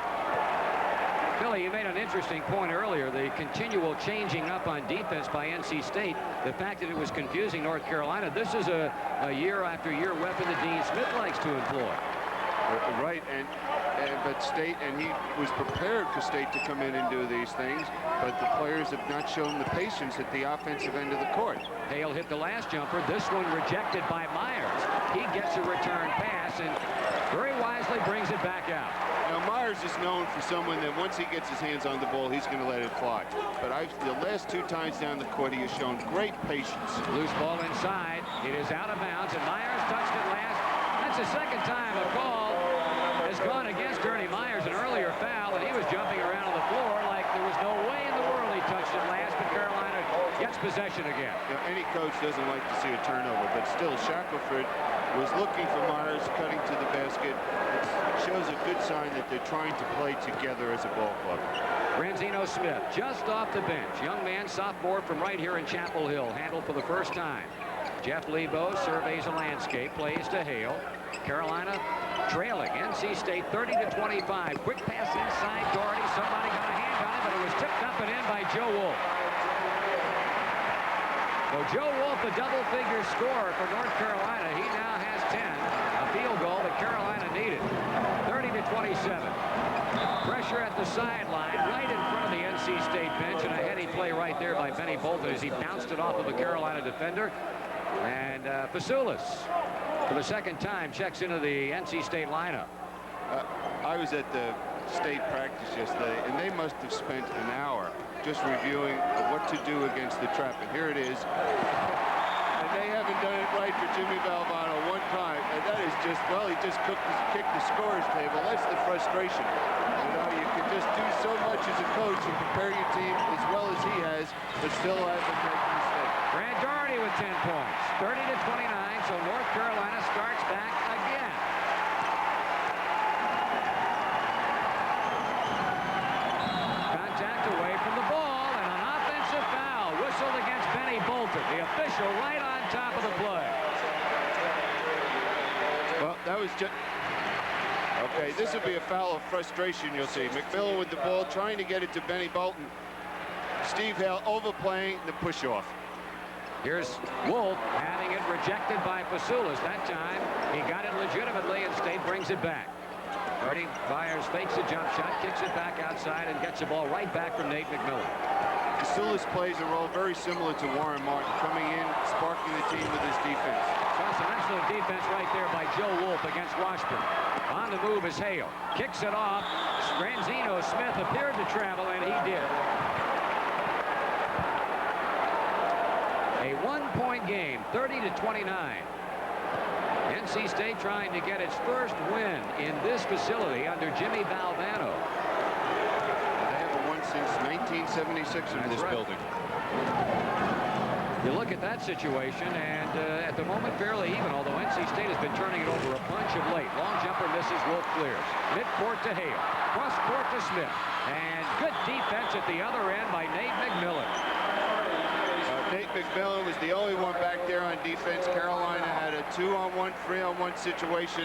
Speaker 1: Billy, you made an interesting point earlier, the continual changing up on defense by NC State, the fact that it was confusing North Carolina. This is a year after year weapon that Dean Smith likes to employ.
Speaker 3: Right, but State, and he was prepared for State to come in and do these things, but the players have not shown the patience at the offensive end of the court.
Speaker 1: Hale hit the last jumper. This one rejected by Myers. He gets a return pass and very wisely brings it back out.
Speaker 3: Now, Myers is known for someone that once he gets his hands on the ball, he's going to let it fly. But the last 2 times down the court, he has shown great patience.
Speaker 1: Loose ball inside. It is out of bounds, and Myers touched it last. That's the second time a call has gone against Ernie Myers, an earlier foul, and he was jumping around on the floor like there was no way in the world he touched it last, but Carolina gets possession again.
Speaker 3: You know, any coach doesn't like to see a turnover, but still Shackelford was looking for Myers, cutting to the basket. It shows a good sign that they're trying to play together as a ball club.
Speaker 1: Ranzino Smith just off the bench. Young man, sophomore from right here in Chapel Hill, handled for the first time. Jeff Lebo surveys a landscape, plays to Hale. Carolina trailing NC State 30-25. Quick pass inside Doherty. Somebody got a hand on it, but it was tipped up and in by Joe Wolf. So Joe Wolf, a double-figure scorer for North Carolina. He now has 10. A field goal that Carolina needed. 30-27. Pressure at the sideline, right in front of the NC State bench, and a heady play right there by Benny Bolton as he bounced it off of a Carolina defender. And Fasoulis, for the second time, checks into the NC State lineup.
Speaker 3: I was at the state practice yesterday, and they must have spent an hour just reviewing what to do against the trap. And here it is. And they haven't done it right for Jimmy Valvano one time. And that is just, well, he just kicked the scorer's table. That's the frustration. You know, you can just do so much as a coach and prepare your team as well as he has, but still hasn't made a mistake.
Speaker 1: Brad Doherty with 10 points. 30-29, so North Carolina starts back again. Contact away from the ball, and an offensive foul whistled against Benny Bolton. The official right on top of the play.
Speaker 3: Well, that was just... Okay, this would be a foul of frustration, you'll see. McMillan with the ball, trying to get it to Benny Bolton. Steve Hale overplaying the push-off.
Speaker 1: Here's Wolf having it rejected by Fasoulis. That time, he got it legitimately, and State brings it back. Artie Myers fakes a jump shot, kicks it back outside, and gets the ball right back from Nate McMillan.
Speaker 3: Fasoulis plays a role very similar to Warren Martin, coming in, sparking the team with his defense.
Speaker 1: Saw some excellent defense right there by Joe Wolf against Washburn. On the move is Hale. Kicks it off. Ranzino Smith appeared to travel, and he did. A one-point game, 30-29. NC State trying to get its first win in this facility under Jimmy Valvano.
Speaker 3: They haven't won since 1976 in this building.
Speaker 1: You look at that situation, and at the moment fairly even, although NC State has been turning it over a bunch of late. Long jumper misses, Wolf clears. Midcourt to Hale. Cross court to Smith. And good defense at the other end by Nate McMillan.
Speaker 3: Nate McMillan was the only one back there on defense. Carolina had a 2-on-1, 3-on-1 situation.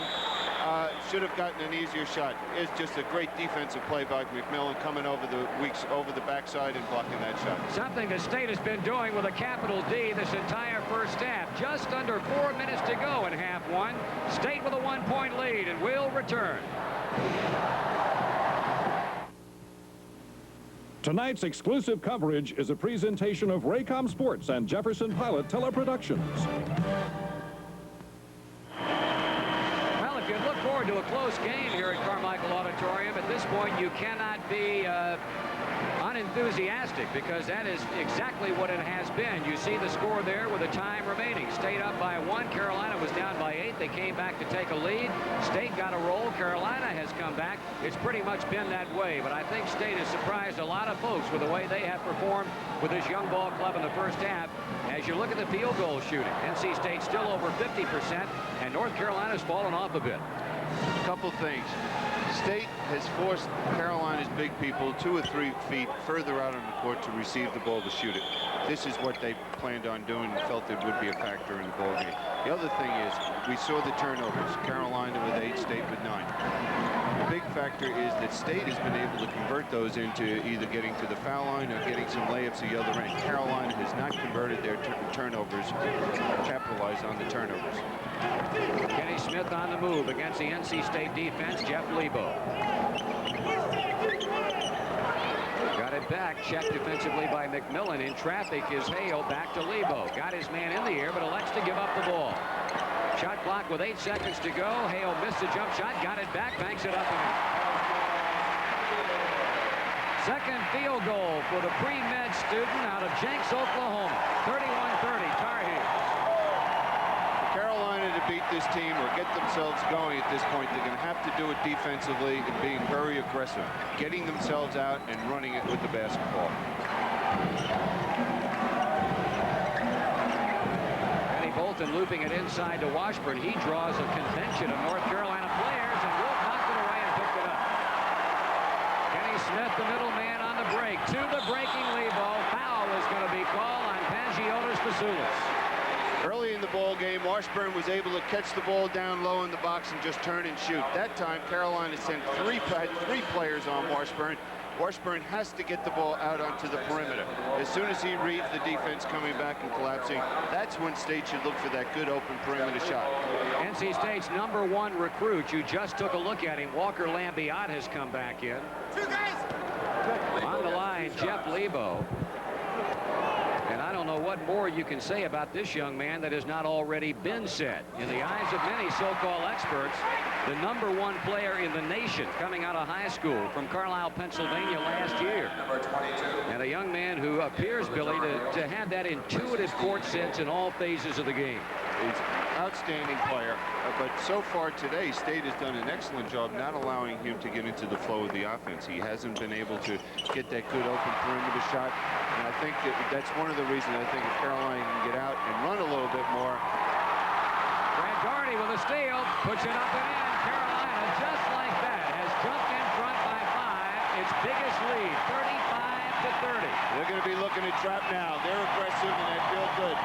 Speaker 3: Should have gotten an easier shot. It's just a great defensive play by McMillan, coming over the backside and blocking that shot.
Speaker 1: Something the State has been doing with a capital D this entire first half. Just under 4 minutes to go in half one. State with a one-point lead, and will return.
Speaker 7: Tonight's exclusive coverage is a presentation of Raycom Sports and Jefferson Pilot Teleproductions.
Speaker 1: Well, if you look forward to a close game here at Carmichael Auditorium, at this point you cannot be unenthused enthusiastic because that is exactly what it has been. You see the score there with the time remaining. State up by 1. Carolina was down by 8. They came back to take a lead. State got a roll. Carolina has come back. It's pretty much been that way, but I think State has surprised a lot of folks with the way they have performed with this young ball club in the first half. As you look at the field goal shooting, NC State still over 50%, and North Carolina's fallen off a bit.
Speaker 3: A couple things. State has forced Carolina's big people 2 or 3 feet further out on the court to receive the ball to shoot it. This is what they planned on doing and felt it would be a factor in the ball game. The other thing is we saw the turnovers. Carolina with 8, State with 9. The big factor is that State has been able to convert those into either getting to the foul line or getting some layups at the other end. Carolina has not converted their turnovers, capitalized on the turnovers.
Speaker 1: Kenny Smith on the move against the NC State defense. Jeff Lebo. Got it back. Checked defensively by McMillan. In traffic is Hale. Back to Lebo. Got his man in the air, but elects to give up the ball. Shot clock with 8 seconds to go. Hale missed the jump shot. Got it back. Banks it up and in. Second field goal for the pre-med student out of Jenks, Oklahoma. 31-30. Tar Heels.
Speaker 3: Carolina to beat this team or get themselves going at this point, they're going to have to do it defensively and being very aggressive, getting themselves out and running it with the basketball.
Speaker 1: Kenny Bolton looping it inside to Washburn. He draws a convention of North Carolina players, and Wolf knocked it away and picked it up. Kenny Smith, the middleman on the break. To the breaking Lebo. Foul is going to be called on Pangiotis Vasulis.
Speaker 3: Early in the ball game, Washburn was able to catch the ball down low in the box and just turn and shoot. That time, Carolina sent 3 players on Washburn. Washburn has to get the ball out onto the perimeter. As soon as he reads the defense coming back and collapsing, that's when State should look for that good open perimeter shot.
Speaker 1: NC State's #1 recruit, you just took a look at him, Walker Lambiot, has come back in. On the line, Jeff Lebo. And I don't know what more you can say about this young man that has not already been said. In the eyes of many so-called experts, the #1 player in the nation coming out of high school from Carlisle, Pennsylvania last year. And a young man who appears, Billy, to have that intuitive court sense in all phases of the game.
Speaker 3: He's an outstanding player, but so far today, State has done an excellent job not allowing him to get into the flow of the offense. He hasn't been able to get that good open perimeter shot, and I think that's one of the reasons I think if Carolina can get out and run a little bit more.
Speaker 1: Brad Doherty with a steal, puts it up and in. Carolina, just like that, has jumped in front by 5. Its biggest lead, 35-30.
Speaker 3: They're going to be looking to trap now. They're aggressive and they feel good.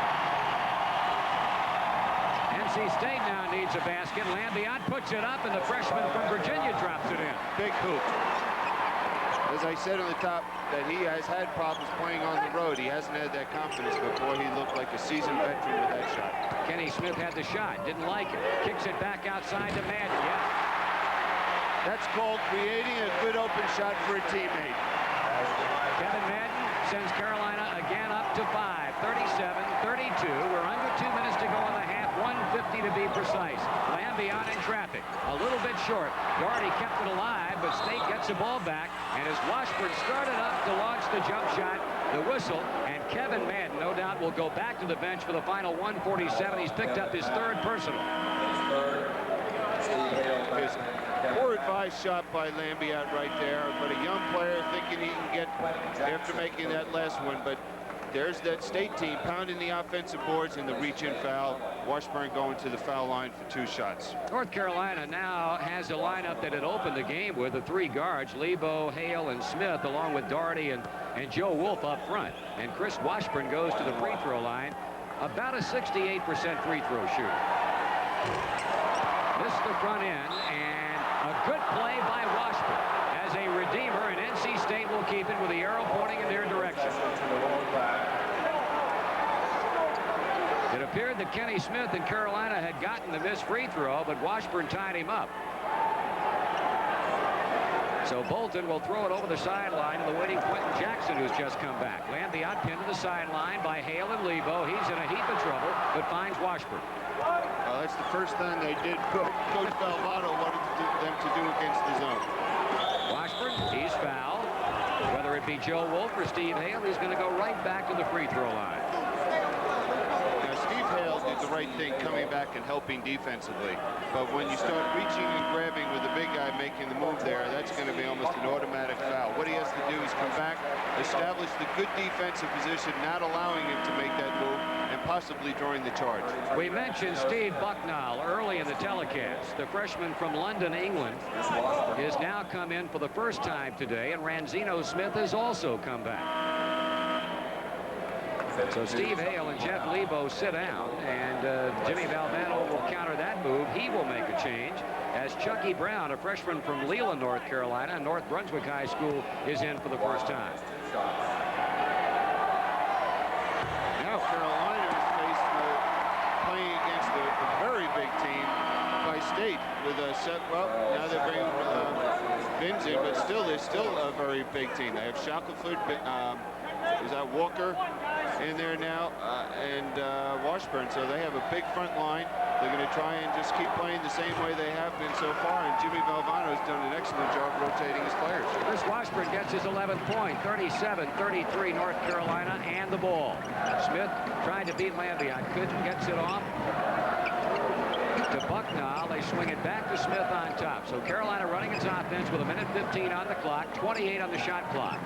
Speaker 1: NC State now needs a basket. Lambiot puts it up, and the freshman from Virginia drops it in.
Speaker 3: Big hoop. As I said on the top, that he has had problems playing on the road. He hasn't had that confidence, but boy, he looked like a seasoned veteran with that shot.
Speaker 1: Kenny Smith had the shot, didn't like it. Kicks it back outside to Madden. Yes.
Speaker 3: That's called creating a good open shot for a teammate.
Speaker 1: Kevin Madden sends Carolina again up to 5. 37-32. We're under 2 minutes to go in the half. 150 to be precise. Lambiot in traffic. A little bit short. Doherty kept it alive, but State gets the ball back. And as Washburn started up to launch the jump shot, the whistle, and Kevin Madden, no doubt, will go back to the bench for the final 147. He's picked up his 3rd personal.
Speaker 3: His poor-advised shot by Lambiot right there, but a young player thinking he can get after making that last one, but there's that State team pounding the offensive boards in the reach-in foul. Washburn going to the foul line for 2 shots.
Speaker 1: North Carolina now has a lineup that had opened the game with the 3 guards, Lebo, Hale, and Smith, along with Doherty and Joe Wolf up front. And Chris Washburn goes to the free throw line, about a 68% free throw shooter. Missed the front end, and a good play by Washburn as a redeemer, and NC State will keep it with the arrow pointing in their direction. It appeared that Kenny Smith and Carolina had gotten the missed free throw, but Washburn tied him up. So Bolton will throw it over the sideline to the waiting Quentin Jackson, who's just come back. Lambiot pinned to the sideline by Hale and Lebo. He's in a heap of trouble, but finds Washburn.
Speaker 3: That's the first thing they did. Coach Valvano wanted them to do against the zone.
Speaker 1: Washburn, he's fouled. Whether it be Joe Wolf or Steve Hale. He's going to go right back to the free throw line.
Speaker 3: Steve Hale did the right thing coming back and helping defensively. But when you start reaching and grabbing with the big guy making the move there, that's going to be almost an automatic foul. What he has to do is come back, establish the good defensive position, not allowing him to make that move, and possibly drawing the charge.
Speaker 1: We mentioned Steve Bucknall early in the telecast. The freshman from London, England, has now come in for the first time today, and Ranzino Smith has also come back. So Steve Hale and Jeff Lebo sit down, and Jimmy Valvano will counter that move. He will make a change as Chucky Brown, a freshman from Leland, North Carolina, North Brunswick High School, is in for the first time.
Speaker 3: Now Carolina is faced with playing against a very big team by State with a set. Well, now they're bringing Vins in, but still, they're still a very big team. They have Shackelford, is that Walker in there now, and Washburn. So they have a big front line. They're going to try and just keep playing the same way they have been so far, and Jimmy Valvano has done an excellent job rotating his players.
Speaker 1: Chris Washburn gets his 11th point, 37-33 North Carolina, and the ball. Smith tried to beat Lambiot, couldn't, gets it off to Bucknall. They swing it back to Smith on top. So Carolina running its offense with 1:15 on the clock, 28 on the shot clock.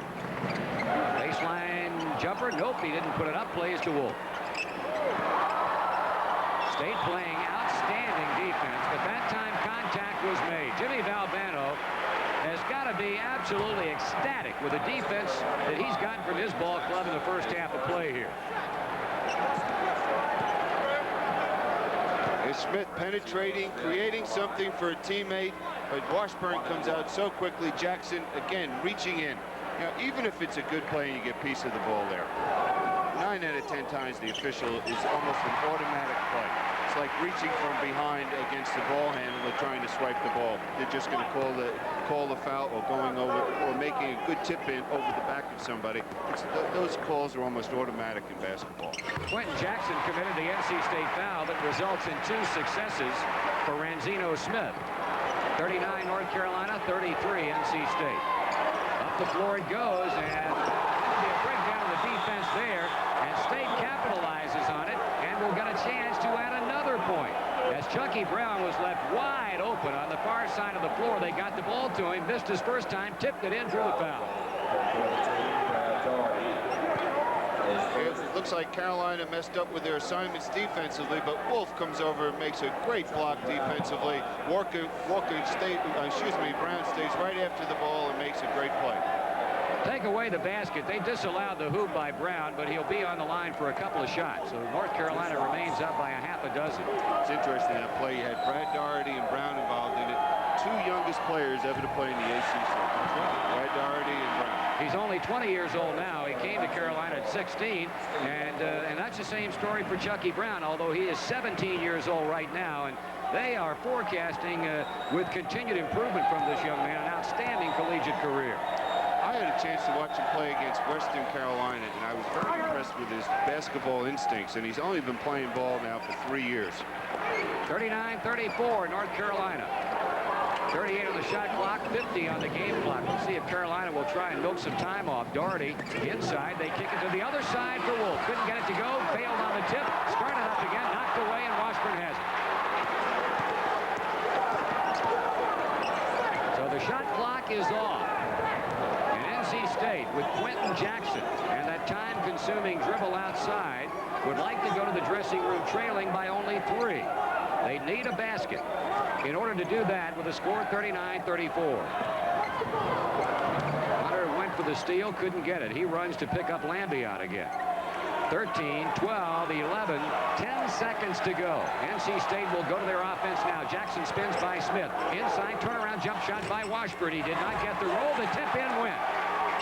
Speaker 1: Baseline jumper. Nope, he didn't put it up. Plays to Wolf. State playing outstanding defense, but that time contact was made. Jimmy Valvano has got to be absolutely ecstatic with the defense that he's gotten from his ball club in the first half of play here.
Speaker 3: Smith penetrating, creating something for a teammate, but Washburn comes out so quickly. Jackson again reaching in. You know, even if it's a good play and you get a piece of the ball there, 9 out of 10 times the official is almost an automatic play. It's like reaching from behind against the ball handler trying to swipe the ball. They're just going to call the foul or going over or making a good tip in over the back of somebody. Those calls are almost automatic in basketball.
Speaker 1: Quentin Jackson committed the NC State foul that results in 2 successes for Ranzino Smith. 39 North Carolina, 33 NC State. Up the floor it goes, and be a breakdown of the defense there, and State capitalizes on it and will get a chance to add another point. As Chucky Brown was left wide open on the far side of the floor, they got the ball to him, missed his first time, tipped it in for the foul.
Speaker 3: It looks like Carolina messed up with their assignments defensively, but Wolf comes over and makes a great block defensively. Brown stays right after the ball and makes a great play.
Speaker 1: Take away the basket. They disallowed the hoop by Brown, but he'll be on the line for a couple of shots. So North Carolina remains up by a half a dozen.
Speaker 3: It's interesting, that play. You had Brad Doherty and Brown involved in it. 2 youngest players ever to play in the ACC. That's right. Brad Doherty and Brown.
Speaker 1: He's only 20 years old now. He came to Carolina at 16, and that's the same story for Chucky Brown, although he is 17 years old right now, and they are forecasting with continued improvement from this young man, an outstanding collegiate career.
Speaker 3: I had a chance to watch him play against Western Carolina, and I was very impressed with his basketball instincts, and he's only been playing ball now for 3 years.
Speaker 1: 39-34, North Carolina. 38 on the shot clock, 50 on the game clock. We'll see if Carolina will try and milk some time off. Doherty inside. They kick it to the other side for Wolf. Couldn't get it to go. Failed on the tip. Started up again. Knocked away, and Washburn has it. So the shot clock is off. And NC State, with Quentin Jackson and that time-consuming dribble outside, would like to go to the dressing room trailing by only 3. They need a basket in order to do that with a score 39-34. Hunter went for the steal, couldn't get it. He runs to pick up Lambiot again. 13, 12, 11, 10 seconds to go. NC State will go to their offense now. Jackson spins by Smith. Inside turnaround jump shot by Washburn. He did not get the roll. The tip in win.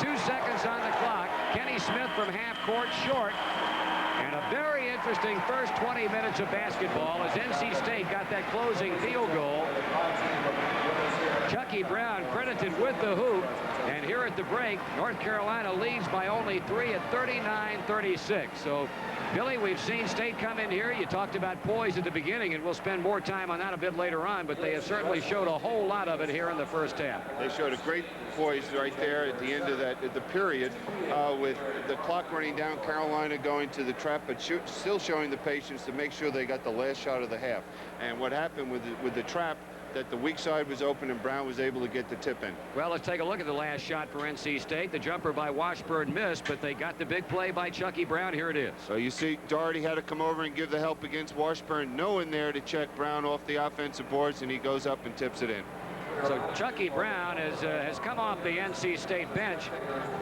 Speaker 1: 2 seconds on the clock. Kenny Smith from half court short. And a very interesting first 20 minutes of basketball as NC State got that closing field goal. Chucky Brown credited with the hoop. And here at the break, North Carolina leads by only 3 at 39-36. So, Billy, we've seen State come in here. You talked about poise at the beginning, and we'll spend more time on that a bit later on, but they have certainly showed a whole lot of it here in the first half.
Speaker 3: They showed a great poise right there at the end of the period with the clock running down, Carolina going to the trap, but still showing the patience to make sure they got the last shot of the half. And what happened with the trap, that the weak side was open and Brown was able to get the tip in.
Speaker 1: Well, let's take a look at the last shot for NC State. The jumper by Washburn missed, but they got the big play by Chucky Brown. Here it is.
Speaker 3: So you see Doherty had to come over and give the help against Washburn. No one there to check Brown off the offensive boards, and he goes up and tips it in.
Speaker 1: So Chucky Brown has come off the NC State bench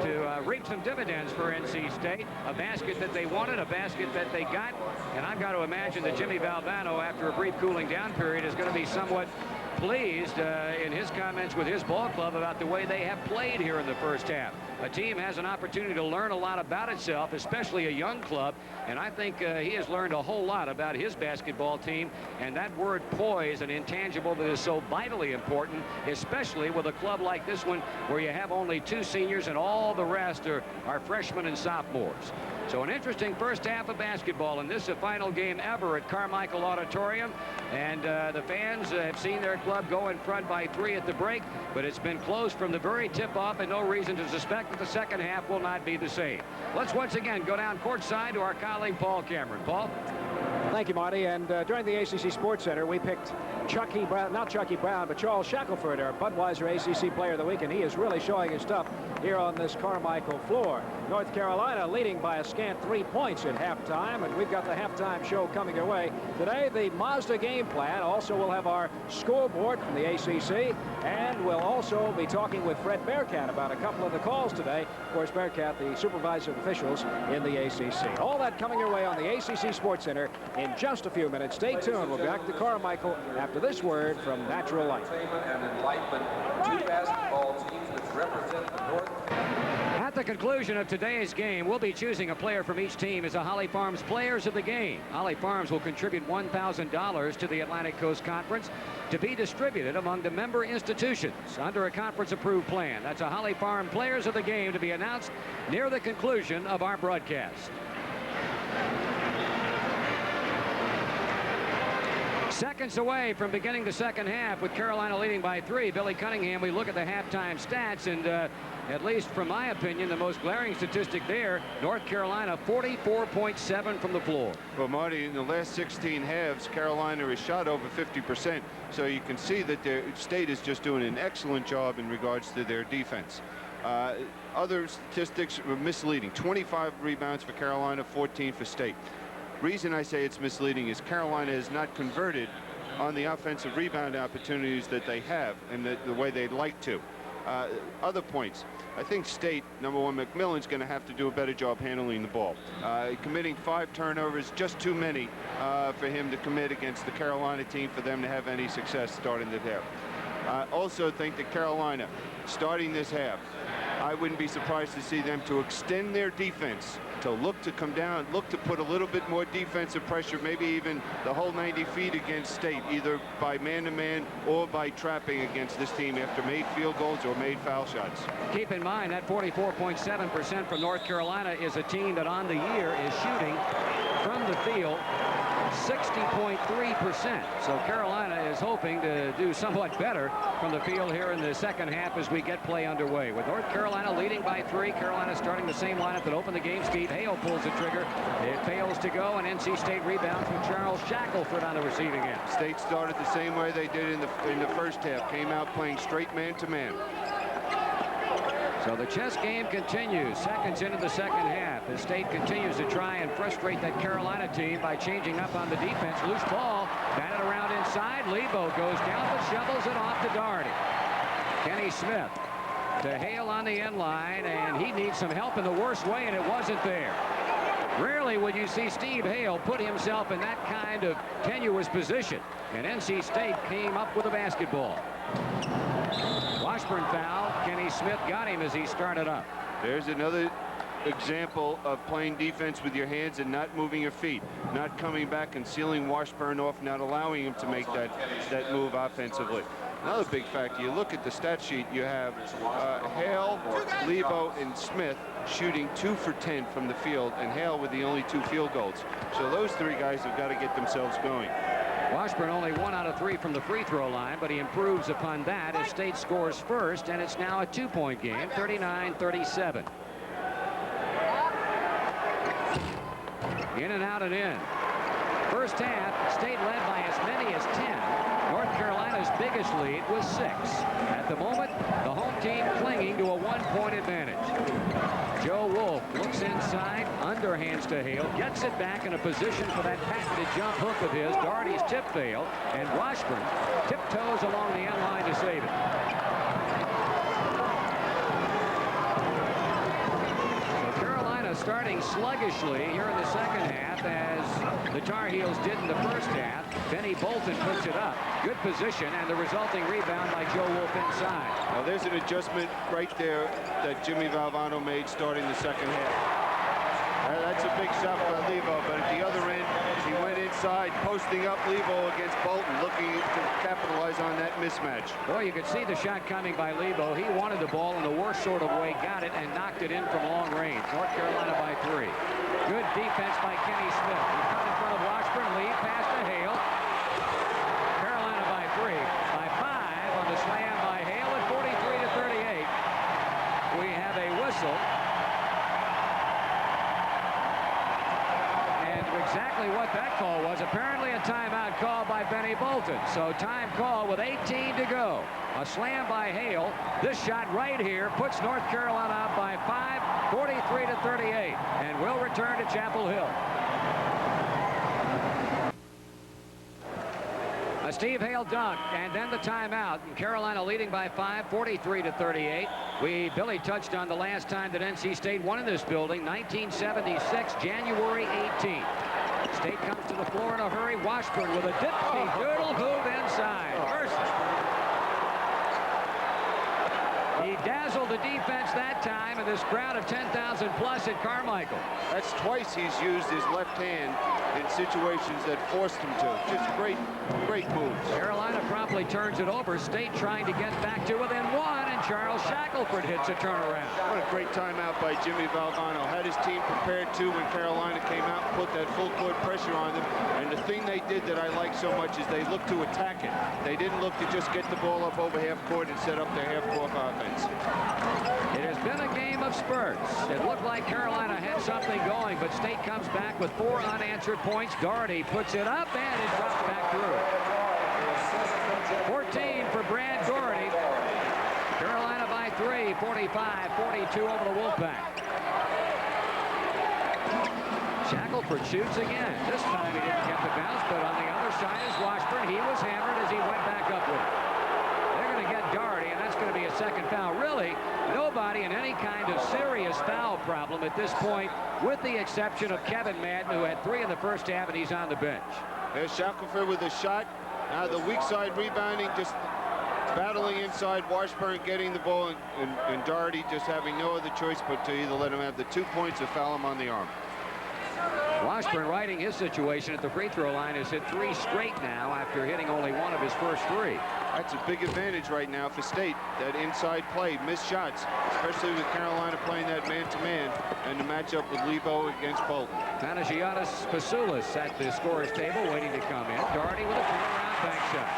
Speaker 1: to reap some dividends for NC State. A basket that they wanted, a basket that they got. And I've got to imagine that Jimmy Valvano, after a brief cooling down period, is going to be somewhat pleased in his comments with his ball club about the way they have played here in the first half. A team has an opportunity to learn a lot about itself, especially a young club, and I think he has learned a whole lot about his basketball team, and that word poise, an intangible that is so vitally important, especially with a club like this one where you have only 2 seniors and all the rest are freshmen and sophomores. So an interesting first half of basketball, and this is the final game ever at Carmichael Auditorium, and the fans have seen their club go in front by 3 at the break, but it's been close from the very tip-off, and no reason to suspect that the second half will not be the same. Let's once again go down courtside to our colleague Paul Cameron. Paul?
Speaker 4: Thank you, Marty. And during the ACC Sports Center, we picked Chucky Brown, not Chucky Brown, but Charles Shackelford, our Budweiser ACC Player of the Week, and he is really showing his stuff here on this Carmichael floor. North Carolina leading by a scant 3 points at halftime, and we've got the halftime show coming your way. Today, the Mazda game plan. Also, we'll have our scoreboard from the ACC, and we'll also be talking with Fred Bearcat about a couple of the calls today. Of course, Bearcat, the supervisor of officials in the ACC. All that coming your way on the ACC Sports Center in just a few minutes. Stay tuned. We'll be back to Carmichael after this word from Natural Light.
Speaker 6: And enlightenment, 2 basketball teams which represent the North.
Speaker 1: At the conclusion of today's game, we'll be choosing a player from each team as a Holly Farms Players of the Game. Holly Farms will contribute $1,000 to the Atlantic Coast Conference to be distributed among the member institutions under a conference-approved plan. That's a Holly Farm Players of the Game to be announced near the conclusion of our broadcast. Seconds away from beginning the second half with Carolina leading by 3. Billy Cunningham, we look at the halftime stats, and at least from my opinion, the most glaring statistic there, North Carolina 44.7 from the floor.
Speaker 3: Well, Marty, in the last 16 halves, Carolina has shot over 50%. So you can see that their State is just doing an excellent job in regards to their defense. Other statistics were misleading. 25 rebounds for Carolina, 14 for State. Reason I say it's misleading is Carolina has not converted on the offensive rebound opportunities that they have and the way they'd like to. Other points, I think State, number one, McMillan's going to have to do a better job handling the ball. Committing 5 turnovers, just too many for him to commit against the Carolina team for them to have any success starting the half. I also think that Carolina, starting this half, I wouldn't be surprised to see them to extend their defense, to look to come down, look to put a little bit more defensive pressure, maybe even the whole 90 feet against State, either by man-to-man or by trapping against this team after made field goals or made foul shots.
Speaker 1: Keep in mind that 44.7% from North Carolina is a team that on the year is shooting from the field 60.3%. So Carolina is hoping to do somewhat better from the field here in the second half as we get play underway. With North Carolina leading by 3, Carolina starting the same lineup that opened the game. Steve Hale pulls the trigger. It fails to go, and NC State rebounds with Charles Shackelford on the receiving end.
Speaker 3: State started the same way they did in the first half. Came out playing straight man-to-man.
Speaker 1: So the chess game continues. Seconds into the second half as State continues to try and frustrate that Carolina team by changing up on the defense. Loose ball, batted around inside. Lebo goes down but shovels it off to Doherty. Kenny Smith to Hale on the end line, and he needs some help in the worst way, and it wasn't there. Rarely would you see Steve Hale put himself in that kind of tenuous position, and NC State came up with a basketball. Washburn foul. Kenny Smith got him as he started up.
Speaker 3: There's another example of playing defense with your hands and not moving your feet, not coming back and sealing Washburn off, not allowing him to make that move offensively. Another big factor, you look at the stat sheet, you have Hale, Lebo, and Smith shooting 2 for 10 from the field, and Hale with the only 2 field goals. So those 3 guys have got to get themselves going.
Speaker 1: Washburn only 1 out of 3 from the free throw line, but he improves upon that as State scores first, and it's now a 2-point game, 39-37. In and out and in. First half, State led by as many as 10. North Carolina's biggest lead was 6. At the moment, the home team clinging to a 1-point advantage. Joe Wolf looks inside, underhands to Hale, gets it back in a position for that patented jump hook of his. Doherty's tip failed, and Washburn tiptoes along the end line to save it. So Carolina starting sluggishly here in the second half, as the Tar Heels did in the first half. Benny Bolton puts it up. Good position, and the resulting rebound by Joe Wolf inside.
Speaker 3: Now there's an adjustment right there that Jimmy Valvano made starting the second half. That's a big shot by Lebo, but at the other end, he went inside, posting up Lebo against Bolton, looking to capitalize on that mismatch.
Speaker 1: Boy, you could see the shot coming by Lebo. He wanted the ball in the worst sort of way, got it, and knocked it in from long range. North Carolina by 3. Good defense by Kenny Smith. He cut in front of Washburn, lead pass to Hale. Carolina by 3. By 5 on the slam by Hale at 43-38. We have a whistle. And exactly what that call was, apparently a timeout call by Benny Bolton. So time call with 18 to go. A slam by Hale. This shot right here puts North Carolina up by 5, 43-38. And we'll return to Chapel Hill. A Steve Hale dunk, and then the timeout. And Carolina leading by 5, 43-38. Billy touched on the last time that NC State won in this building, 1976, January 18th. State comes to the floor in a hurry. Washburn with a dipsy doodle move inside. He dazzled the defense that time in this crowd of 10,000 plus at Carmichael.
Speaker 3: That's twice he's used his left hand in situations that forced him to. Just great moves.
Speaker 1: Carolina promptly turns it over. State trying to get back to within 1, and Charles Shackelford hits a turnaround.
Speaker 3: What a great timeout by Jimmy Valvano. Had his team prepared too when Carolina came out and put that full court pressure on them. And the thing they did that I like so much is they looked to attack it. They didn't look to just get the ball up over half court and set up their half court offense.
Speaker 1: It has been a game of spurts. It looked like Carolina had something going, but State comes back with 4 unanswered points. Doherty puts it up, and it drops back through. 14 for Brad Doherty. Carolina by 3, 45-42 over the Wolfpack. Shackelford shoots again. This time he didn't get the bounce, but on the other side is Washburn. He was hammered as he went back up with it. They're going to get Doherty, and that's going to be a second foul. Really, nobody in any kind of serious foul problem at this point, with the exception of Kevin Madden, who had 3 in the first half, and he's on the bench.
Speaker 3: There's Shackelford with a shot. Now the weak side rebounding, just battling inside. Washburn getting the ball, and Doherty just having no other choice but to either let him have the 2 points or foul him on the arm.
Speaker 1: Washburn riding his situation at the free throw line has hit 3 straight now after hitting only 1 of his first 3.
Speaker 3: That's a big advantage right now for State, that inside play, missed shots, especially with Carolina playing that man-to-man, and the matchup with Lebo against Bolton.
Speaker 1: Panagiotis Spasulis at the scorer's table waiting to come in. Doherty with a turnaround bank shot.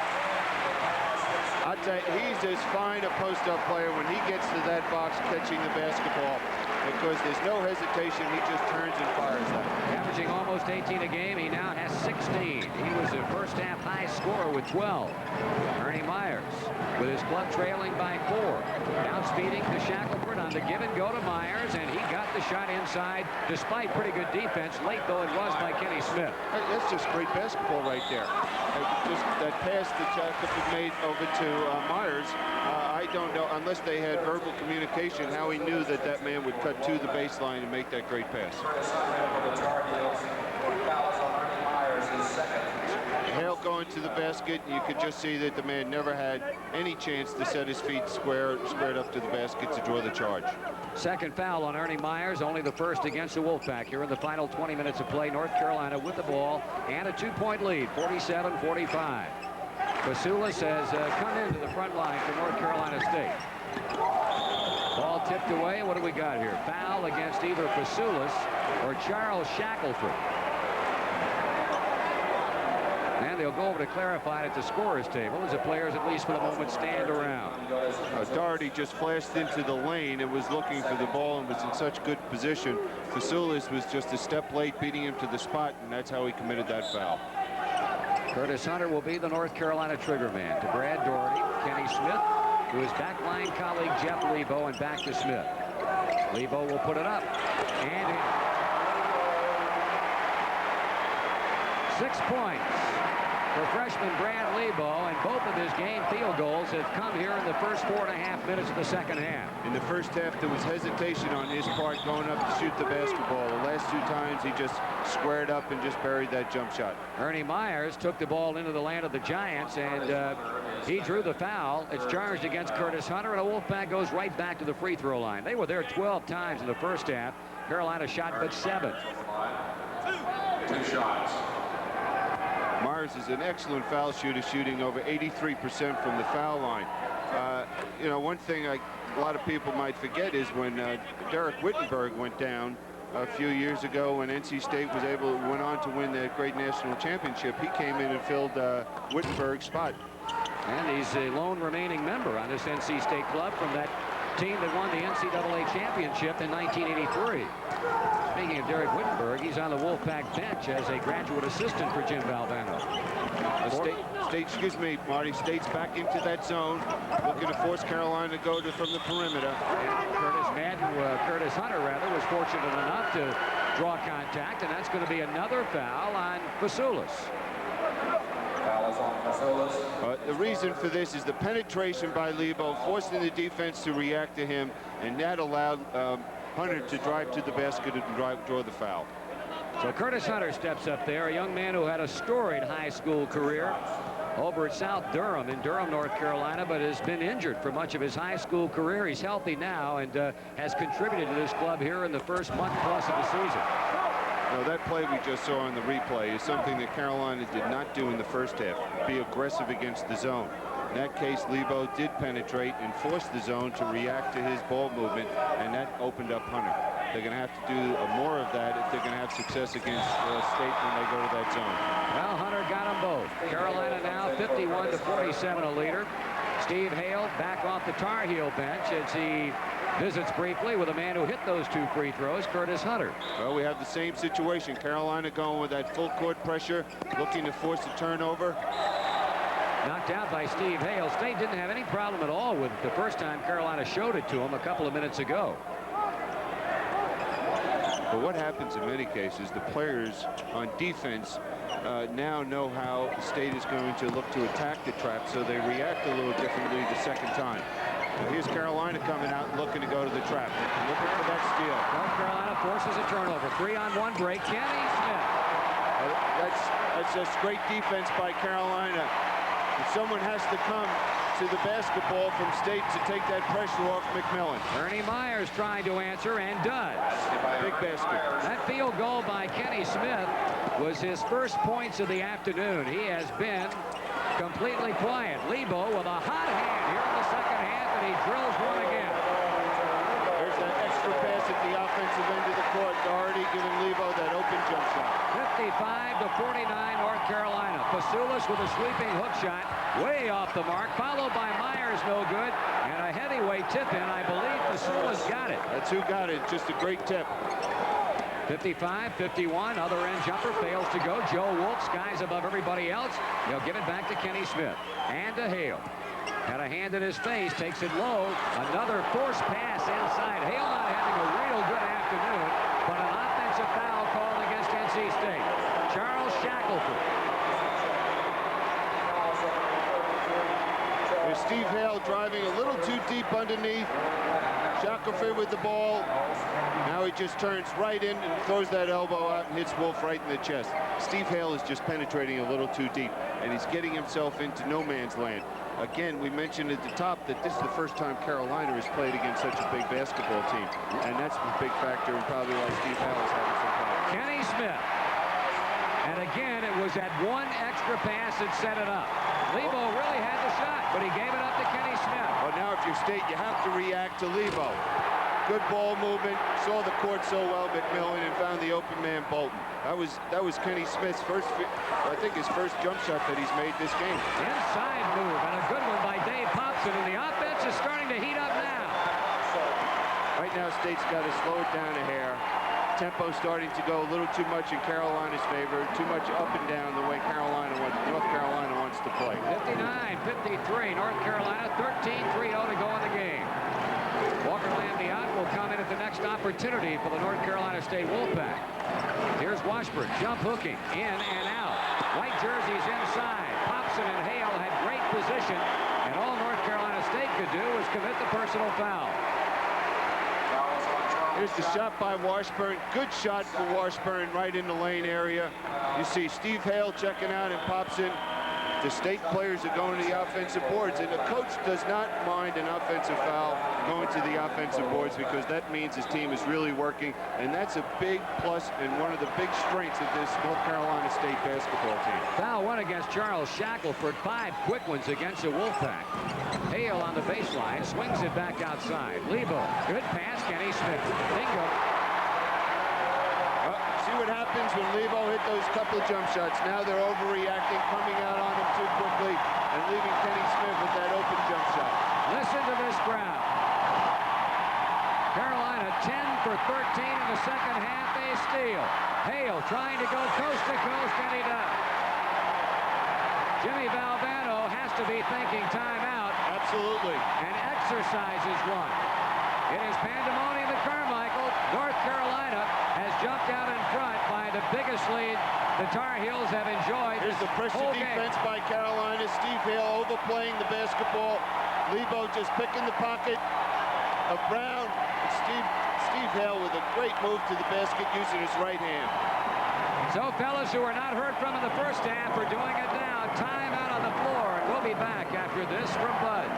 Speaker 3: I'll tell you, he's as fine a post-up player when he gets to that box catching the basketball, because there's no hesitation. He just turns and fires that.
Speaker 1: Averaging almost 18 a game. He now has 16. He was a first half high scorer with 12. Ernie Myers with his club trailing by 4. Now speeding to Shackelford on the give and go to Myers, and he got the shot inside despite pretty good defense, late though it was by Kenny Smith.
Speaker 3: That's just great basketball right there. Just that pass that Shackelford made over to Myers. I don't know, unless they had verbal communication, how he knew that that man would cut to the baseline and make that great pass. Hale going to the basket, you could just see that the man never had any chance to set his feet squared up to the basket to draw the charge.
Speaker 1: Second foul on Ernie Myers, only the first against the Wolfpack here in the final 20 minutes of play. North Carolina with the ball and a 2-point lead, 47-45. Fasoulas has come into the front line for North Carolina State. Ball tipped away. What do we got here? Foul against either Fasoulas or Charles Shackelford. And they'll go over to clarify it at the scorer's table as the players, at least for the moment, stand around.
Speaker 3: Doherty just flashed into the lane and was looking for the ball and was in such good position. Fasoulas was just a step late, beating him to the spot, and that's how he committed that foul.
Speaker 1: Curtis Hunter will be the North Carolina trigger man. To Brad Doherty, Kenny Smith, to his backline colleague Jeff Lebo, and back to Smith. Lebo will put it up. And in. 6 points for freshman Brad Lebo, and both of his game field goals have come here in the first 4.5 minutes of the second half.
Speaker 3: In the first half, there was hesitation on his part going up to shoot the basketball. The last 2 times, he just squared up and just buried that jump shot.
Speaker 1: Ernie Myers took the ball into the land of the Giants, and he drew the foul. It's charged against Curtis Hunter, and a Wolfpack goes right back to the free throw line. They were there 12 times in the first half. Carolina shot but 7.
Speaker 6: 2 shots.
Speaker 3: Myers is an excellent foul shooter, shooting over 83% from the foul line. You know, one thing a lot of people might forget is when Derek Wittenberg went down a few years ago, when NC State went on to win that great national championship, he came in and filled Wittenberg's spot.
Speaker 1: And he's a lone remaining member on this NC State club from that team that won the NCAA championship in 1983. Speaking of Derek Wittenberg, he's on the Wolfpack bench as a graduate assistant for Jim Valvano.
Speaker 3: Excuse me, Marty. State's back into that zone, looking to force Carolina to go from the perimeter.
Speaker 1: And Curtis Hunter was fortunate enough to draw contact, and that's going to be another foul on Fasoulas.
Speaker 3: The reason for this is the penetration by Lebo, forcing the defense to react to him, and that allowed Hunter to drive to the basket and draw the foul.
Speaker 1: So Curtis Hunter steps up there, a young man who had a storied high school career over at South Durham in Durham, North Carolina, but has been injured for much of his high school career. He's healthy now and has contributed to this club here in the first month plus of the season.
Speaker 3: Now, that play we just saw on the replay is something that Carolina did not do in the first half, be aggressive against the zone. In that case, Lebo did penetrate and force the zone to react to his ball movement, and that opened up Hunter. They're going to have to do more of that if they're going to have success against State when they go to that zone.
Speaker 1: Well, Hunter got them both. Carolina now 51-47 a leader. Steve Hale back off the Tar Heel bench as he visits briefly with a man who hit those 2 free throws, Curtis Hunter.
Speaker 3: Well, we have the same situation. Carolina going with that full court pressure, looking to force a turnover.
Speaker 1: Knocked out by Steve Hale. State didn't have any problem at all with the first time Carolina showed it to him a couple of minutes ago.
Speaker 3: But what happens in many cases, the players on defense now know how State is going to look to attack the trap, so they react a little differently the second time. So here's Carolina coming out and looking to go to the trap. Looking for that steal.
Speaker 1: North Carolina forces a turnover. 3-on-1 break. Kenny Smith.
Speaker 3: That's just great defense by Carolina. If someone has to come to the basketball from State to take that pressure off McMillan.
Speaker 1: Ernie Myers trying to answer and does.
Speaker 3: Big basket.
Speaker 1: That field goal by Kenny Smith was his first points of the afternoon. He has been completely quiet. Lebo with a hot hand here in the second half, and he drills one again.
Speaker 3: There's that extra pass at the offensive end of the court. Doherty giving Lebo that open jump shot.
Speaker 1: 55-49 North Carolina. Fasoulas with a sweeping hook shot, way off the mark, followed by Myers, no good, and a heavyweight tip-in. I believe Fasoulas got it.
Speaker 3: That's who got it. Just a great tip.
Speaker 1: 55-51. Other end jumper fails to go. Joe Wolf skies above everybody else. He'll give it back to Kenny Smith and to Hale. Had a hand in his face, takes it low. Another force pass inside. Hale not having a real good afternoon, but an offensive foul called against NC State. Charles Shackelford.
Speaker 3: There's Steve Hale driving a little too deep underneath. Shackelford with the ball. Now he just turns right in and throws that elbow out and hits Wolf right in the chest. Steve Hale is just penetrating a little too deep, and he's getting himself into no man's land. Again, we mentioned at the top that this is the first time Carolina has played against such a big basketball team, and that's a big factor and probably why Steve Hale is having some problems.
Speaker 1: Kenny Smith. And again, it was that one extra pass that set it up. Lebo really had the shot, but he gave it up to Kenny Smith.
Speaker 3: Well, now if you're State, you have to react to Lebo. Good ball movement, saw the court so well, McMillan, and found the open man, Bolton. That was Kenny Smith's first, I think his first jump shot that he's made this game.
Speaker 1: Inside move, and a good one by Dave Popson, and the offense is starting to heat up now.
Speaker 3: Right now, State's got to slow it down a hair. Tempo starting to go a little too much in Carolina's favor, too much up and down the way North Carolina wants to play.
Speaker 1: 59-53, North Carolina, 13-3-0 to go in the game. Walker Lambiot will come in at the next opportunity for the North Carolina State Wolfpack. Here's Washburn, jump hooking, in and out. White jerseys inside. Popson and Hale had great position, and all North Carolina State could do was commit the personal foul.
Speaker 3: Here's the shot by Washburn. Good shot for Washburn right in the lane area. You see Steve Hale checking out and Popson. The State players are going to the offensive boards, and the coach does not mind an offensive foul going to the offensive boards because that means his team is really working, and that's a big plus and one of the big strengths of this North Carolina State basketball team.
Speaker 1: Foul one against Charles Shackelford, 5 quick ones against the Wolfpack. Hale on the baseline, swings it back outside. Lebo, good pass, Kenny Smith. Bingo.
Speaker 3: See what happens when Lebo hit those couple of jump shots. Now they're overreacting, coming out on him too quickly, and leaving Kenny Smith with that open jump shot.
Speaker 1: Listen to this crowd. Carolina 10 for 13 in the second half, a steal. Hale trying to go coast to coast, and he does. Jimmy Valvano has to be thinking timeout.
Speaker 3: Absolutely.
Speaker 1: And exercises one. It is pandemonium at Carmichael. North Carolina has jumped out in front by the biggest lead the Tar Heels have enjoyed.
Speaker 3: Here's the pressure defense by Carolina. Steve Hale overplaying the basketball. Lebo just picking the pocket of Brown. And Steve Hale with a great move to the basket using his right hand.
Speaker 1: So fellas who are not heard from in the first half are doing it now. Time out on the floor, and we'll be back after this from Bud.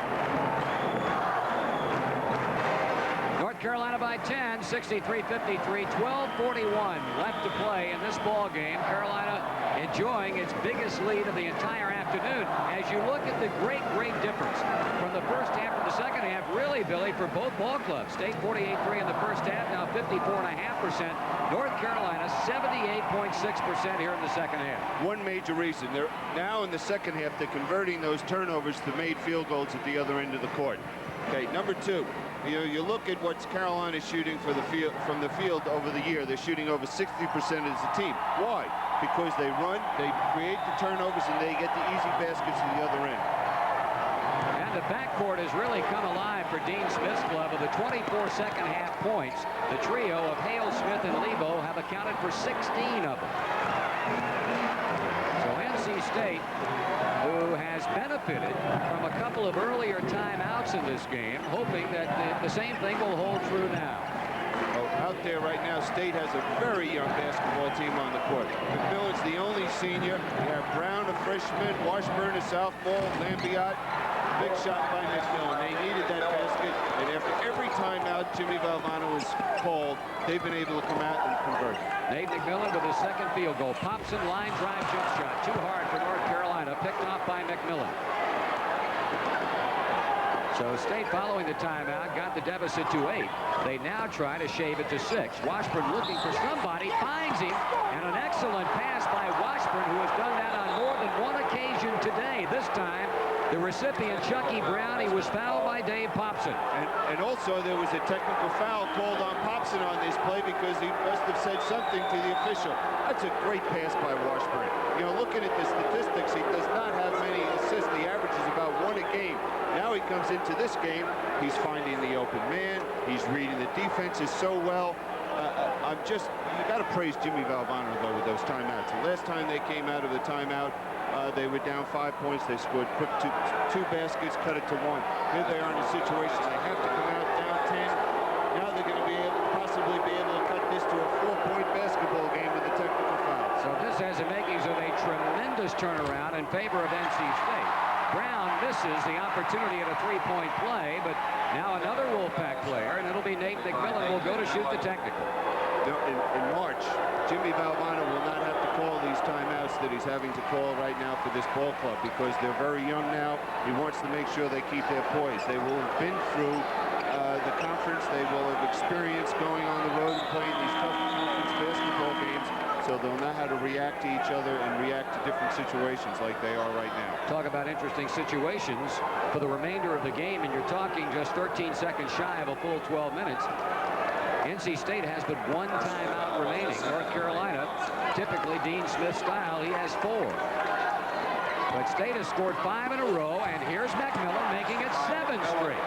Speaker 1: North Carolina by 10, 63-53, 12:41 left to play in this ball game. Carolina enjoying its biggest lead of the entire afternoon. As you look at the great difference from the first half to the second half, really, Billy, for both ball clubs. State 48-3 in the first half, now 54.5%. North Carolina 78.6% here in the second half.
Speaker 3: One major reason, they're now in the second half, they're converting those turnovers to made field goals at the other end of the court. Okay, number 2. You look at what's Carolina shooting for the field from the field over the year. They're shooting over 60% as a team. Why? Because they run, they create the turnovers, and they get the easy baskets to the other end.
Speaker 1: And the backcourt has really come alive for Dean Smith's club. Of the 24 second half points, the trio of Hale, Smith, and Lebo have accounted for 16 of them. So NC State, who has benefited from a couple of earlier timeouts in this game, hoping that the same thing will hold true now.
Speaker 3: Oh, out there right now, State has a very young basketball team on the court. McMillan's the only senior. You have Brown, a freshman, Washburn, a sophomore, Lambiot. Big shot by McMillan. They needed that basket, and after every timeout Jimmy Valvano was called, they've been able to come out and convert.
Speaker 1: Nate McMillan with his second field goal. Popson line drive jump shot. Too hard for North Carolina. Picked off by McMillan. So State, following the timeout, got the deficit to 8. They now try to shave it to 6. Washburn looking for somebody, finds him, and an excellent pass by Washburn, who has done that on more than one occasion today. This time, the recipient, Chucky Brown, he was fouled by Dave Popson.
Speaker 3: And also there was a technical foul called on Popson on this play because he must have said something to the official. That's a great pass by Washburn. You know, looking at the statistics, he does not have many assists. The average is about 1 a game. Now he comes into this game, he's finding the open man, he's reading the defenses so well. You got to praise Jimmy Valvano, though, with those timeouts. The last time they came out of the timeout, they were down 5 points. They scored quick two baskets, cut it to 1. Here they are in a situation they have to come out down 10. Now they're going to possibly be able to cut this to a 4-point basketball game with a technical foul.
Speaker 1: So this has the makings of a tremendous turnaround in favor of NC State. Brown misses the opportunity at a 3-point play, but now another Wolfpack player, and it'll be Nate McMillan, will go to shoot the technical.
Speaker 3: In March, Jimmy Valvano will not have to call these timeouts that he's having to call right now for this ball club because they're very young now. He wants to make sure they keep their poise. They will have been through the conference. They will have experienced going on the road and playing these tough conference basketball games, so they'll know how to react to each other and react to different situations like they are right now.
Speaker 1: Talk about interesting situations for the remainder of the game, and you're talking just 13 seconds shy of a full 12 minutes. NC State has but one timeout remaining. North Carolina, typically Dean Smith style, he has 4. But State has scored 5 in a row, and here's McMillan making it 7 straight.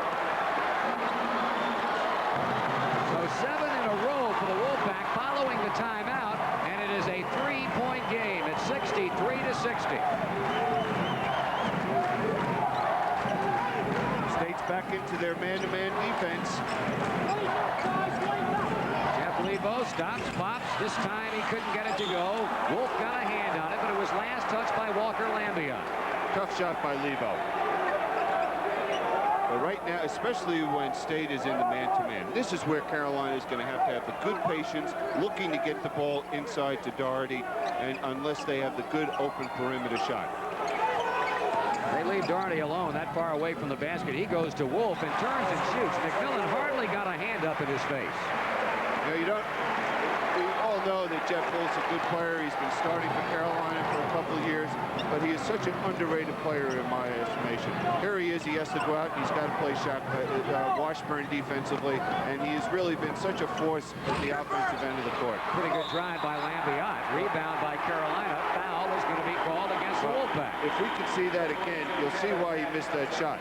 Speaker 1: So 7 in a row for the Wolfpack following the timeout, and it is a 3-point game at 63-60.
Speaker 3: State's back into their man-to-man defense.
Speaker 1: Jeff Lebo stops, pops. This time he couldn't get it to go. Wolf got a hand on it, but it was last touched by Walker Lambion.
Speaker 3: Tough shot by Lebo. But right now, especially when State is in the man-to-man, this is where Carolina is going to have the good patience, looking to get the ball inside to Doherty, and unless they have the good open perimeter shot.
Speaker 1: They leave Doherty alone that far away from the basket. He goes to Wolf and turns and shoots. McMillan hardly got a hand up in his face.
Speaker 3: You know, we all know that Jeff Wolf's a good player. He's been starting for Carolina for a couple of years, but he is such an underrated player in my estimation. Here he is. He has to go out. He's got to play Washburn defensively, and he has really been such a force at the offensive end of the court.
Speaker 1: Pretty good drive by Lambiot. Rebound by Carolina. Foul is going to be called against the Wolfpack.
Speaker 3: If we can see that again, you'll see why he missed that shot.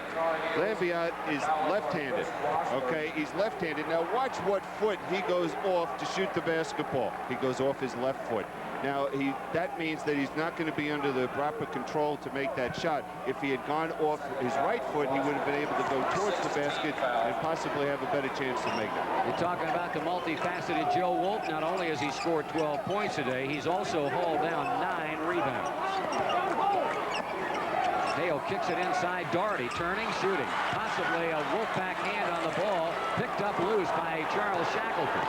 Speaker 3: Lambiot is left-handed. Okay, he's left-handed. Now watch what foot he goes off to shoot the basketball. He goes off his left foot. Now that means that he's not going to be under the proper control to make that shot. If he had gone off his right foot, he would have been able to go towards the basket and possibly have a better chance to make it.
Speaker 1: You're talking about the multifaceted Joe Wolf. Not only has he scored 12 points today, he's also hauled down 9 rebounds. Hale kicks it inside. Doherty turning, shooting. Possibly a Wolfpack hand on the ball. Picked up loose by Charles Shackleton.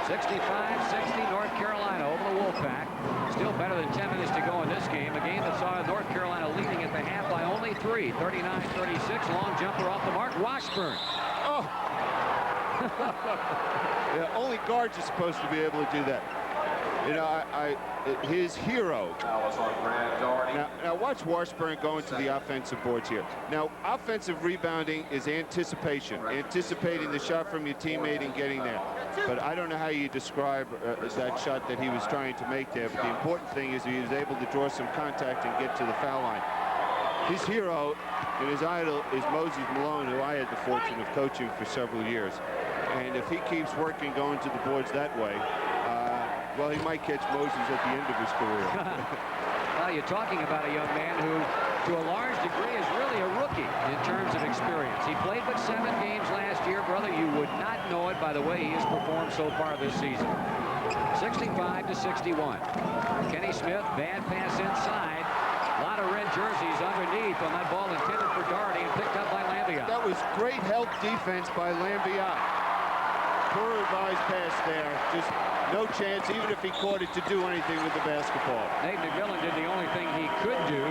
Speaker 1: 65-60 North Carolina over the Wolfpack. Still better than 10 minutes to go in this game. A game that saw North Carolina leading at the half by only 3. 39-36. Long jumper off the mark. Washburn.
Speaker 3: Oh! Yeah, only guards are supposed to be able to do that. You know, his hero. Now watch Washburn go into the offensive boards here. Now, offensive rebounding is anticipation, anticipating the shot from your teammate and getting there. But I don't know how you describe that shot that he was trying to make there. But the important thing is he was able to draw some contact and get to the foul line. His hero and his idol is Moses Malone, who I had the fortune of coaching for several years. And if he keeps working, going to the boards that way, well, he might catch Moses at the end of his career.
Speaker 1: Well, you're talking about a young man who, to a large degree, is really a rookie in terms of experience. He played but 7 games last year, brother. You would not know it by the way he has performed so far this season. 65-61. Kenny Smith, bad pass inside. A lot of red jerseys underneath on that ball intended for Doherty and picked up by Lambiot.
Speaker 3: That was great help defense by Lambiot. Poor advised pass there. Just no chance, even if he caught it, to do anything with the basketball.
Speaker 1: Nate McMillan did the only thing he could do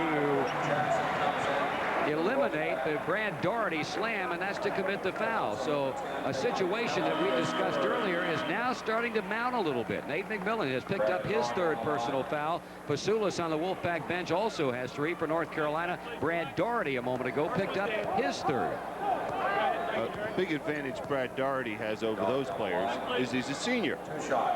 Speaker 1: to eliminate the Brad Doherty slam, and that's to commit the foul. So a situation that we discussed earlier is now starting to mount a little bit. Nate McMillan has picked up his 3rd personal foul. Pasulis on the Wolfpack bench also has 3 for North Carolina. Brad Doherty a moment ago picked up his 3rd.
Speaker 3: Big advantage Brad Doherty has over those players is he's a senior.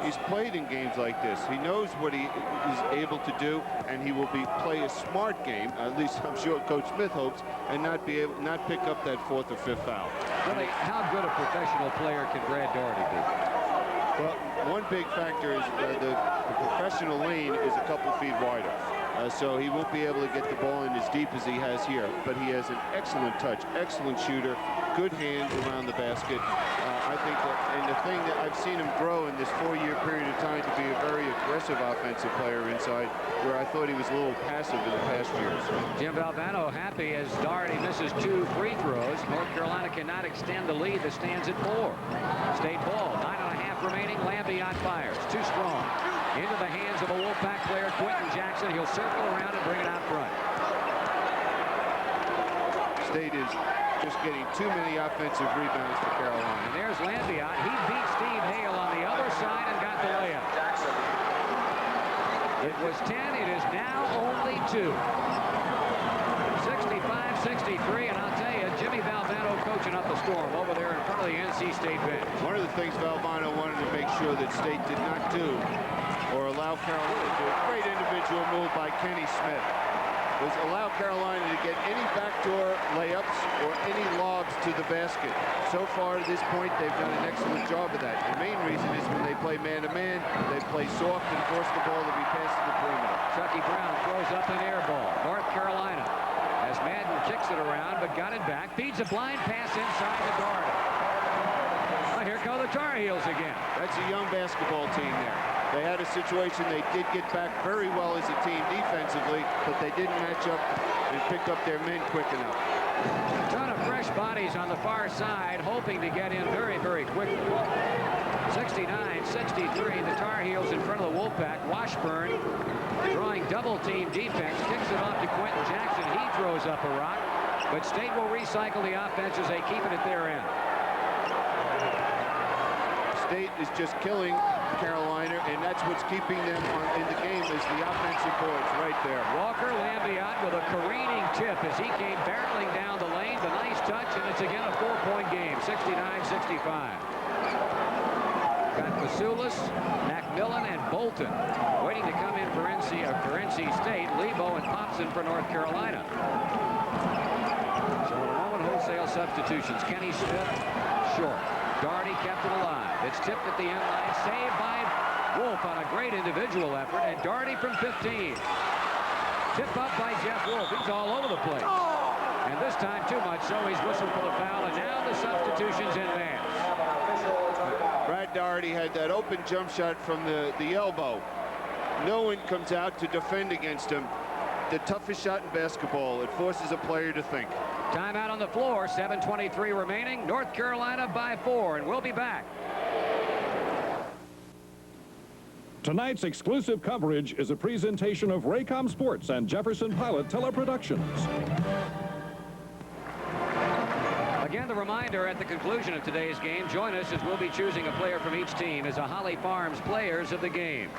Speaker 3: He's played in games like this. He knows what he is able to do, and he will play a smart game. At least I'm sure Coach Smith hopes, and not pick up that 4th or 5th foul.
Speaker 1: Really, how good a professional player can Brad Doherty be?
Speaker 3: Well, one big factor is the professional lane is a couple feet wider. So he won't be able to get the ball in as deep as he has here, but he has an excellent touch, excellent shooter, good hand around the basket. I think that, and the thing that I've seen him grow in this 4-year period of time to be a very aggressive offensive player inside, where I thought he was a little passive in the past years.
Speaker 1: Jim Valvano happy as Doherty misses 2 free throws. North Carolina cannot extend the lead that stands at 4. State ball, 9.5 remaining. Lambiot fires, too strong. Into the hands of a Wolfpack player, Quentin Jackson. He'll circle around and bring it out front.
Speaker 3: State is just getting too many offensive rebounds for Carolina.
Speaker 1: And there's Lambiot. He beat Steve Hale on the other side and got the layup. It was 10. It is now only 2. 65-63, and I'll tell you, Jimmy Valvano coaching up a storm over there in front of the NC State bench.
Speaker 3: One of the things Valvano wanted to make sure that State did not do or allow Carolina to do, a great individual move by Kenny Smith, was allow Carolina to get any backdoor layups or any lobs to the basket. So far to this point, they've done an excellent job of that. The main reason is when they play man-to-man, they play soft and force the ball to be passed to the perimeter.
Speaker 1: Chucky Brown throws up an air ball. North Carolina, as Madden kicks it around, but got it back. Feeds a blind pass inside the guard. Well, here come the Tar Heels again.
Speaker 3: That's a young basketball team there. They had a situation they did get back very well as a team defensively, but they didn't match up and pick up their men quick enough.
Speaker 1: A ton of fresh bodies on the far side, hoping to get in very, very quickly. 69-63, the Tar Heels in front of the Wolfpack. Washburn drawing double-team defense, kicks it off to Quentin Jackson. He throws up a rock, but State will recycle the offense as they keep it at their end.
Speaker 3: State is just killing Carolina, and that's what's keeping them in the game is the offensive boards right there.
Speaker 1: Walker Lambiot with a careening tip as he came barreling down the lane. The nice touch, and it's again a 4-point game, 69-65. Got Vasulis, Macmillan, and Bolton waiting to come in for NC State. Lebo and Popson for North Carolina. So in a moment, wholesale substitutions. Kenny Smith, short. Doherty kept it alive. It's tipped at the end line. Saved by Wolf on a great individual effort. And Doherty from 15. Tip up by Jeff Wolf. He's all over the place. And this time too much, so he's whistled for the foul. And now the substitutions in advance.
Speaker 3: Brad Doherty had that open jump shot from the elbow. No one comes out to defend against him. The toughest shot in basketball. It forces a player to think.
Speaker 1: Timeout on the floor, 7:23 remaining. North Carolina by 4, and we'll be back.
Speaker 7: Tonight's exclusive coverage is a presentation of Raycom Sports and Jefferson Pilot Teleproductions.
Speaker 1: Again, the reminder at the conclusion of today's game, join us as we'll be choosing a player from each team as a Holly Farms Players of the Game.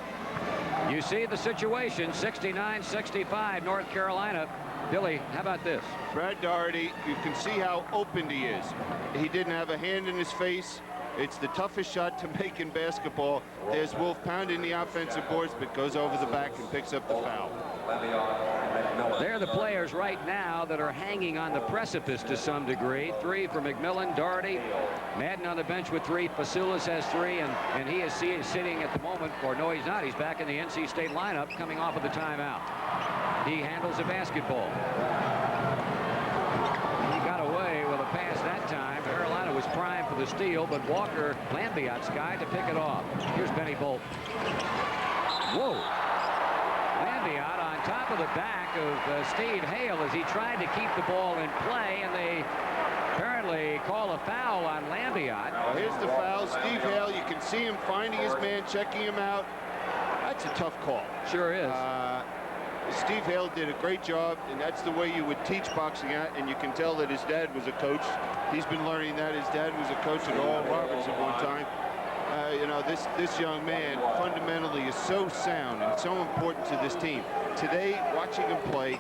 Speaker 1: You see the situation, 69-65, North Carolina. Billy, how about this?
Speaker 3: Brad Doherty, you can see how open he is. He didn't have a hand in his face. It's the toughest shot to make in basketball. There's Wolf pounding the offensive boards, but goes over the back and picks up the foul.
Speaker 1: They're the players right now that are hanging on the precipice to some degree. 3 for McMillan, Doherty, Madden on the bench with 3. Vasulis has 3, and he is sitting at the moment, or no, he's not. He's back in the NC State lineup coming off of the timeout. He handles a basketball. He got away with a pass that time. Carolina was primed for the steal, but Walker, Lambiot's guy, to pick it off. Here's Benny Bolt. Whoa. Lambiot on top of the back of Steve Hale as he tried to keep the ball in play, and they apparently call a foul on Lambiot.
Speaker 3: Well, here's the foul. Steve Hale, you can see him finding his man, checking him out. That's a tough call.
Speaker 1: Sure is.
Speaker 3: Steve Hale did a great job, and that's the way you would teach boxing at, and you can tell that his dad was a coach. He's been learning that. His dad was a coach at Oral Roberts at one time. You know, this young man fundamentally is so sound and so important to this team. Today, watching him play,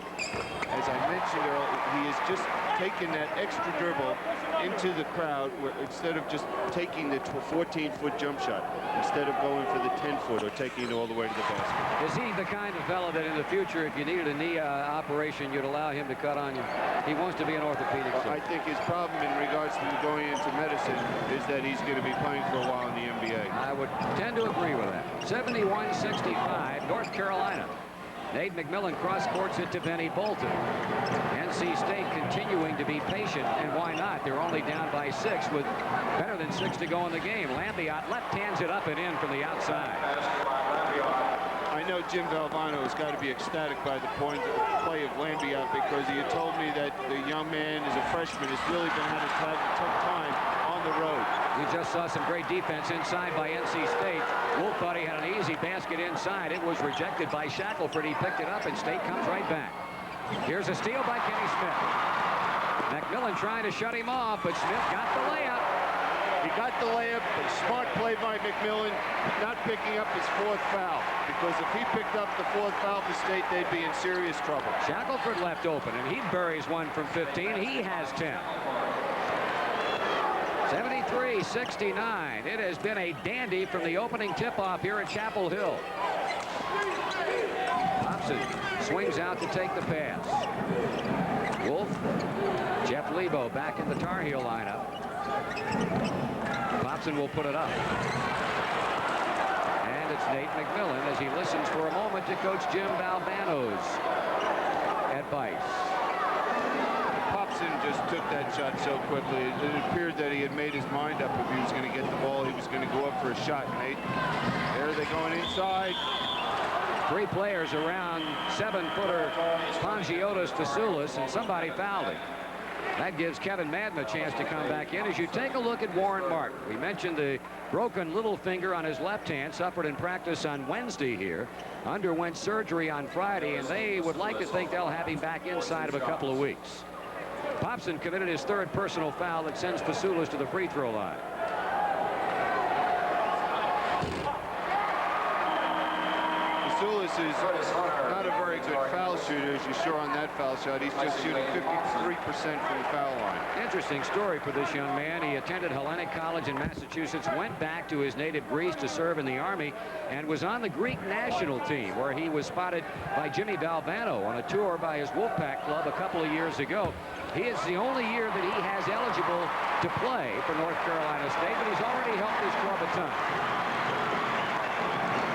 Speaker 3: as I mentioned earlier, he has just taken that extra dribble into the crowd where instead of just taking the 14-foot jump shot, instead of going for the 10-foot or taking it all the way to the basket.
Speaker 1: Is he the kind of fellow that in the future, if you needed a knee operation, you'd allow him to cut on you? He wants to be an orthopedic surgeon.
Speaker 3: I think his problem in regards to going into medicine is that he's going to be playing for a while in the NBA.
Speaker 1: I would tend to agree with that. 71-65, North Carolina. Nate McMillan cross-courts it to Benny Bolton. NC State continuing to be patient, and why not? They're only down by 6 with better than 6 to go in the game. Lambiot left hands it up and in from the outside.
Speaker 3: I know Jim Valvano has got to be ecstatic by the play of Lambiot, because he had told me that the young man, as a freshman, has really been having a tough time on the road.
Speaker 1: We just saw some great defense inside by NC State. Wolf thought he had an easy basket inside. It was rejected by Shackelford. He picked it up, and State comes right back. Here's a steal by Kenny Smith. McMillan trying to shut him off, but Smith got the layup.
Speaker 3: He got the layup, but smart play by McMillan, not picking up his 4th foul. Because if he picked up the 4th foul for State, they'd be in serious trouble.
Speaker 1: Shackelford left open, and he buries one from 15. He has 10. 73-69. It has been a dandy from the opening tip-off here at Chapel Hill. Thompson swings out to take the pass. Wolf, Jeff Lebo back in the Tar Heel lineup. Thompson will put it up. And it's Nate McMillan as he listens for a moment to Coach Jim Valvano's advice.
Speaker 3: Thompson just took that shot so quickly. It appeared that he had made his mind up. If he was going to get the ball, he was going to go up for a shot, Nate. There they're going inside.
Speaker 1: 3 players around 7-footer Pangiotis Fasoulis, and somebody fouled him. That gives Kevin Madden a chance to come back in. As you take a look at Warren Martin, we mentioned the broken little finger on his left hand, suffered in practice on Wednesday here, underwent surgery on Friday, and they would like to think they'll have him back inside of a couple of weeks. Popson committed his 3rd personal foul that sends Fasoulis to the free throw line.
Speaker 3: Fasoulis is not a very good foul shooter, as you saw on that foul shot. He's just shooting 53% from the foul line.
Speaker 1: Interesting story for this young man. He attended Hellenic College in Massachusetts, went back to his native Greece to serve in the Army, and was on the Greek national team, where he was spotted by Jimmy Valvano on a tour by his Wolfpack club a couple of years ago. He is the only year that he has eligible to play for North Carolina State, but he's already helped his club a ton.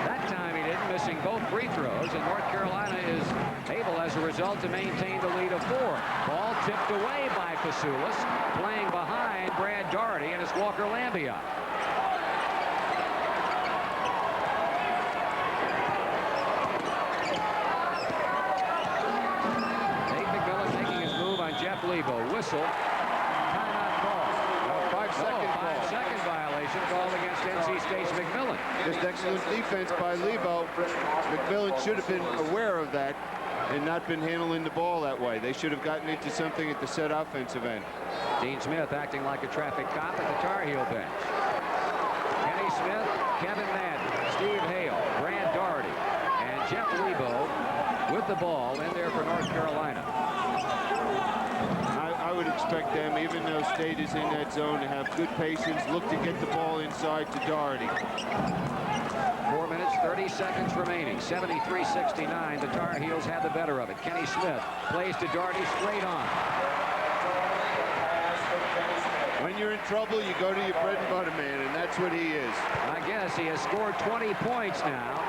Speaker 1: That time he didn't, missing both free throws, and North Carolina is able, as a result, to maintain the lead of 4. Ball tipped away by Fasoulis, playing behind Brad Daugherty, and it's Walker Lambiot. Jeff Lebo, whistle, timeout call.
Speaker 3: No,
Speaker 1: 5-second violation called against NC State's McMillan.
Speaker 3: Just excellent defense by Lebo. McMillan should have been aware of that and not been handling the ball that way. They should have gotten into something at the set offensive end.
Speaker 1: Dean Smith acting like a traffic cop at the Tar Heel bench. Kenny Smith, Kevin Madden, Steve Hale, Brad Daugherty, and Jeff Lebo with the ball in there for North Carolina.
Speaker 3: I would expect them, even though State is in that zone, to have good patience, look to get the ball inside to Daugherty.
Speaker 1: 4 minutes, 30 seconds remaining. 73-69. The Tar Heels have the better of it. Kenny Smith plays to Daugherty straight on.
Speaker 3: When you're in trouble, you go to your bread and butter man, and that's what he is.
Speaker 1: I guess he has scored 20 points now,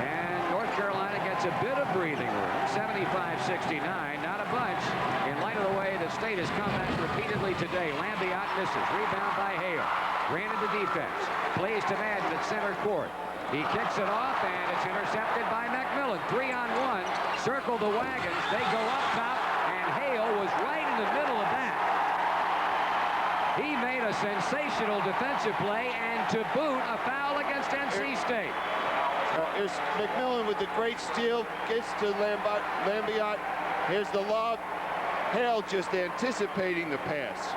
Speaker 1: and North Carolina gets a bit of breathing room. 75-69, not a bunch, in light of the way that State has come back repeatedly today. Lambiot misses. Rebound by Hale. Ran into defense. Plays to Madden at center court. He kicks it off, and it's intercepted by McMillan. 3-on-1. Circle the wagons. They go up top, and Hale was right in the middle of that. He made a sensational defensive play, and to boot, a foul against NC State.
Speaker 3: Here's McMillan with the great steal, gets to Lambiot. Here's the lob. Hale just anticipating the pass.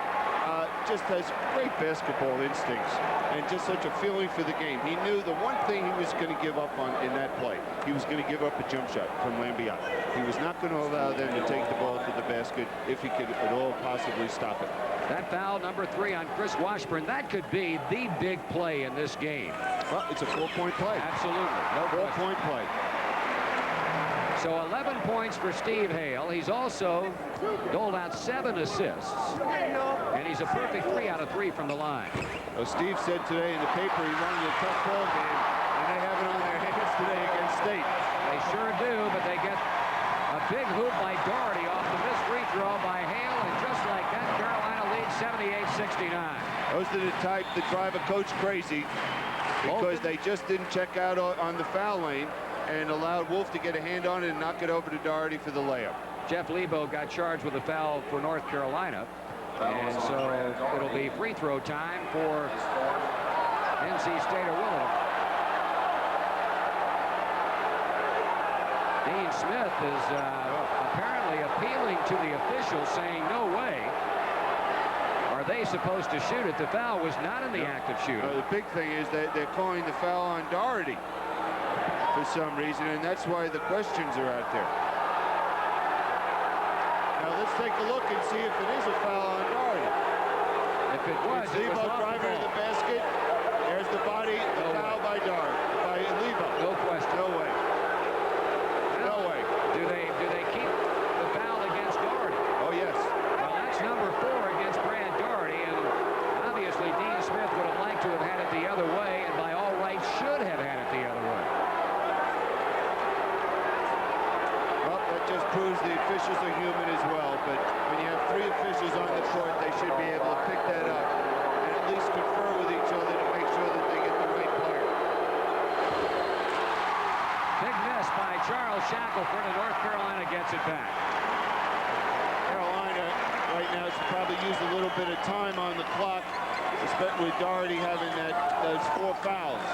Speaker 3: Just has great basketball instincts and just such a feeling for the game. He knew the one thing he was going to give up on in that play. He was going to give up a jump shot from Lambiot. He was not going to allow them to take the ball to the basket if he could at all possibly stop it.
Speaker 1: That foul, number 3 on Chris Washburn, that could be the big play in this game.
Speaker 3: Well, it's a 4-point play.
Speaker 1: Absolutely. No
Speaker 3: 4-point play.
Speaker 1: So 11 points for Steve Hale. He's also doled out 7 assists. And he's a perfect 3 out of 3 from the line.
Speaker 3: Well, Steve said today in the paper he wanted a tough ball game, and they have it on their hands today against State.
Speaker 1: They sure do, but they get
Speaker 3: of the type that drive a coach crazy because they just didn't check out on the foul lane and allowed Wolf to get a hand on it and knock it over to Doherty for the layup.
Speaker 1: Jeff Lebo got charged with a foul for North Carolina. And so it'll be free throw time for NC State or will it? Dean Smith is apparently appealing to the officials, saying no way are they supposed to shoot it. The foul was not in the act of shooting.
Speaker 3: The big thing is that they're calling the foul on Doherty for some reason, and that's why the questions are out there. Now let's take a look and see if it is a foul on Doherty.
Speaker 1: If it was,
Speaker 3: Lebo driving to the basket. There's the body, the foul by Doherty, by Lebo.
Speaker 1: No question.
Speaker 3: No way. No way.
Speaker 1: Do they keep the foul against Doherty?
Speaker 3: Oh yes.
Speaker 1: Well, that's number 4 against Brad Doherty, and obviously Dean Smith would have liked to have had it the other way, and by all rights should have had it the other way.
Speaker 3: Well, that just proves the officials are human as well, but when you have 3 officials on the court, they should be able to pick that up and at least confer with each other to make sure that they get the right player.
Speaker 1: Big miss by Charles Shackelford, and North Carolina gets it back.
Speaker 3: Carolina right now should probably use a little bit of time on the clock, especially with Doherty having those 4 fouls.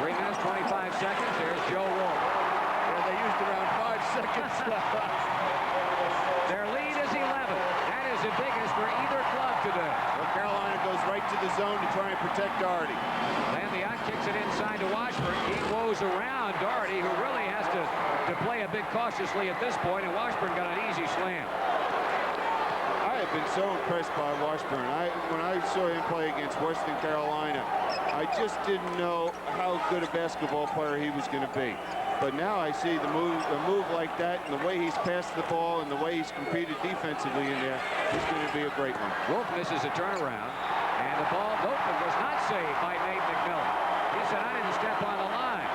Speaker 1: 3 minutes, 25 seconds. There's Joe Wolf.
Speaker 3: Yeah, they used around 5 seconds.
Speaker 1: Their lead is 11. That is the biggest for either club today.
Speaker 3: Well, Carolina goes right to the zone to try and protect Doherty.
Speaker 1: Lambiot kicks it inside to Washburn. He woes around Doherty, who really has to play a bit cautiously at this point, and Washburn got an easy slam.
Speaker 3: I have been so impressed by Washburn. When I saw him play against Western Carolina, I just didn't know how good a basketball player he was going to be. But now I see a move like that, and the way he's passed the ball and the way he's competed defensively in there, he's going to be a great one.
Speaker 1: Wolf misses a turnaround, and the ball, nope, it was not saved by Nate McMillan. He said, I didn't step on the line.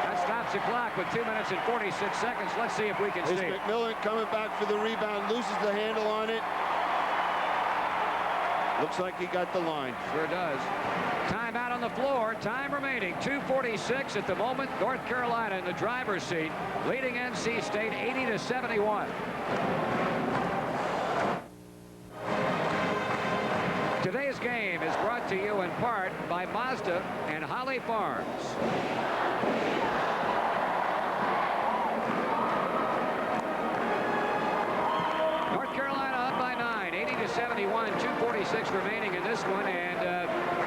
Speaker 1: That stops the clock with 2 minutes and 46 seconds. Let's see if we can see it.
Speaker 3: McMillan coming back for the rebound, loses the handle on it. Looks like he got the line.
Speaker 1: Sure does. Timeout on the floor. Time remaining. 2:46 at the moment. North Carolina in the driver's seat, leading NC State 80-71. Today's game is brought to you in part by Mazda and Holly Farms. North Carolina up by 9, 80-71, 2:46 remaining in this one, and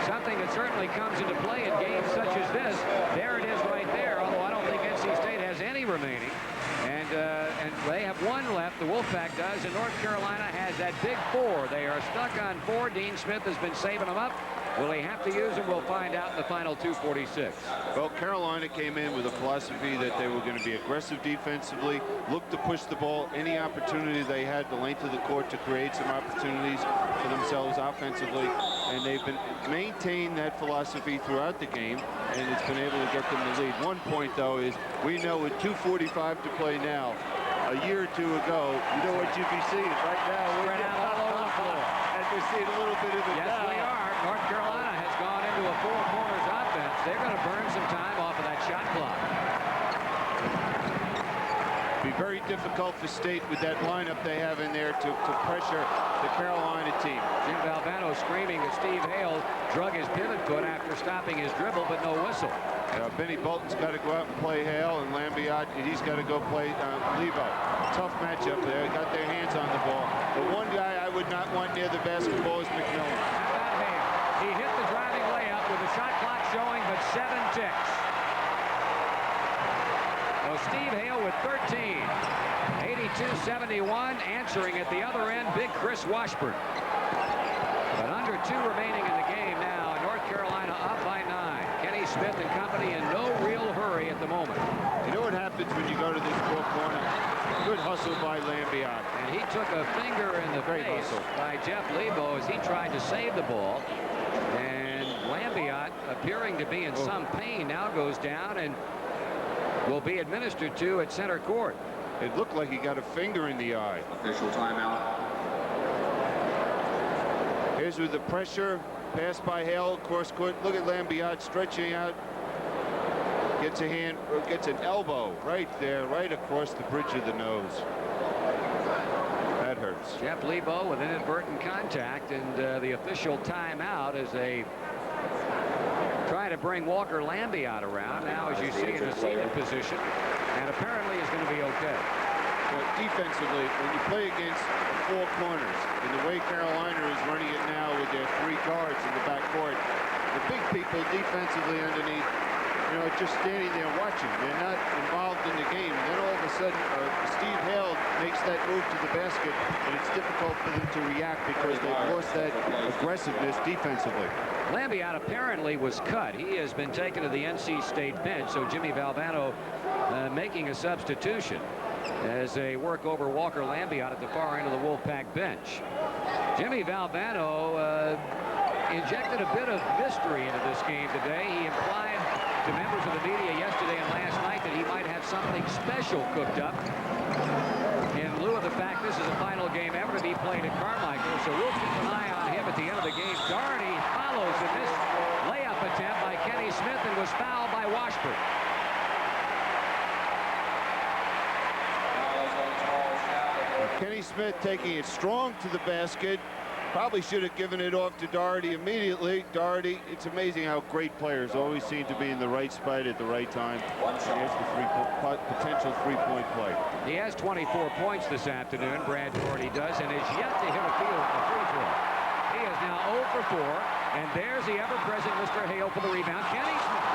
Speaker 1: something that certainly comes into play in games such as this. There it is right there, although I don't think NC State has any remaining. And they have 1 left, the Wolfpack does, and North Carolina has that big 4. They are stuck on 4. Dean Smith has been saving them up. Will he have to use them? We'll find out in the final 2:46.
Speaker 3: Well, Carolina came in with a philosophy that they were going to be aggressive defensively, look to push the ball any opportunity they had, the length of the court, to create some opportunities for themselves offensively. And they've been maintained that philosophy throughout the game, and it's been able to get them the lead. One point, though, is we know with 2:45 to play now, a year or 2 ago, you know what you'd be seeing right now.
Speaker 1: We're out all over the floor.
Speaker 3: And we're seeing a little bit of it
Speaker 1: Yes,
Speaker 3: now.
Speaker 1: we are. North Carolina has gone into a 4 corners offense. They're going to burn some time off of that shot clock.
Speaker 3: Be very difficult for State with that lineup they have in there to pressure the Carolina team.
Speaker 1: Jim Valvano screaming that Steve Hale drug his pivot foot after stopping his dribble, but no whistle.
Speaker 3: Benny Bolton's got to go out and play Hale, and Lambiot, he's got to go play Lebo. Tough matchup there. Got their hands on the ball. The one guy I would not want near the basketball is McMillan.
Speaker 1: How about Hale? He hit the driving layup with the shot clock showing but 7 ticks. So Steve Hale with 13. 82-71, answering at the other end, big Chris Washburn. But under 2 remaining in the game now, North Carolina up by 9. Kenny Smith and company in no real hurry at the moment.
Speaker 3: You know what happens when you go to this 4 corner? Good hustle by Lambiot.
Speaker 1: And he took a finger in the face by Jeff Lebo as he tried to save the ball. And Lambiot, appearing to be in some pain, now goes down and will be administered to at center court.
Speaker 3: It looked like he got a finger in the eye.
Speaker 6: Official timeout.
Speaker 3: Here's with the pressure. Pass by Hale, cross court. Look at Lambiot stretching out. Gets a hand, or gets an elbow right there, right across the bridge of the nose. That hurts.
Speaker 1: Jeff Lebo with inadvertent contact, and the official timeout as they try to bring Walker Lambiot around. Now, as you see, in a seated position, and apparently is going to be okay.
Speaker 3: Defensively, when you play against 4 corners, and the way Carolina is running it now with their 3 guards in the backcourt, the big people defensively underneath, you know, just standing there watching. They're not involved in the game. And then all of a sudden, Steve Hale makes that move to the basket, and it's difficult for them to react because they've lost that aggressiveness defensively.
Speaker 1: Lambiot apparently was cut. He has been taken to the NC State bench, so Jimmy Valvano making a substitution as they work over Walker Lambiot at the far end of the Wolfpack bench. Jimmy Valvano injected a bit of mystery into this game today. He implied to members of the media yesterday and last night that he might have something special cooked up in lieu of the fact this is the final game ever to be played at Carmichael, so we'll keep an eye on him at the end of the game. Doherty follows in this layup attempt by Kenny Smith and was fouled by Washburn.
Speaker 3: Kenny Smith taking it strong to the basket. Probably should have given it off to Doherty immediately. Doherty, it's amazing how great players always seem to be in the right spot at the right time. Here's the potential three-point play.
Speaker 1: He has 24 points this afternoon, Brad Doherty does, and is yet to hit a free throw. He is now 0 for 4, and there's the ever-present Mr. Hale for the rebound. Kenny Smith.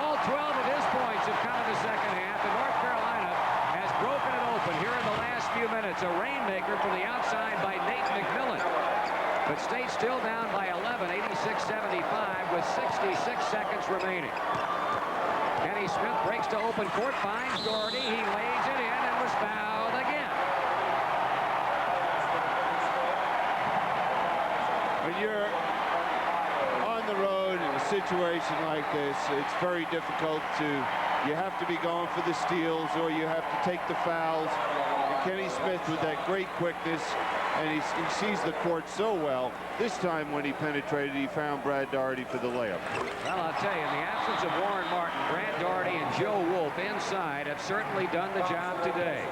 Speaker 1: All 12 of his points have come in the second half, and North Carolina has broken it open here in the last few minutes. A rainmaker from the outside by Nate McMillan. But State still down by 11, 86-75 with 66 seconds remaining. Kenny Smith breaks to open court, finds Doherty. He lays it in and was fouled again.
Speaker 3: When you're on the road in a situation like this, it's very difficult to, you have to be going for the steals or you have to take the fouls. And Kenny Smith with that great quickness, and he sees the court so well. This time when he penetrated, he found Brad Doherty for the layup.
Speaker 1: Well, I'll tell you, in the absence of Warren Martin, Brad Doherty and Joe Wolf inside have certainly done the job today.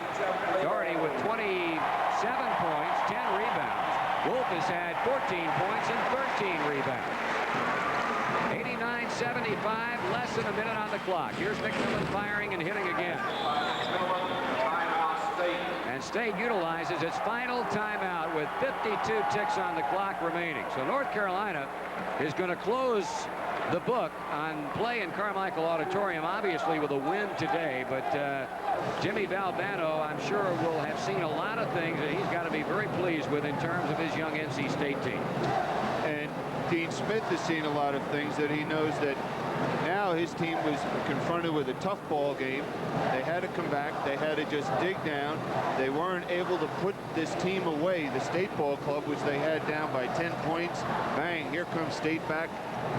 Speaker 1: Doherty with 27 points, 10 rebounds. Wolf has had 14 points and 13 rebounds. 89-75, less than a minute on the clock. Here's McMillan firing and hitting again. And State utilizes its final timeout with 52 ticks on the clock remaining. So North Carolina is going to close the book on play in Carmichael Auditorium, obviously with a win today. But Jimmy Valvano, I'm sure, will have seen a lot of things that he's got to be very pleased with in terms of his young NC State team.
Speaker 3: And Dean Smith has seen a lot of things that he knows that now his team was confronted with a tough ball game. They had to come back. They had to just dig down. They weren't able to put this team away, the State Ball Club, which they had down by 10 points. Bang, here comes State back,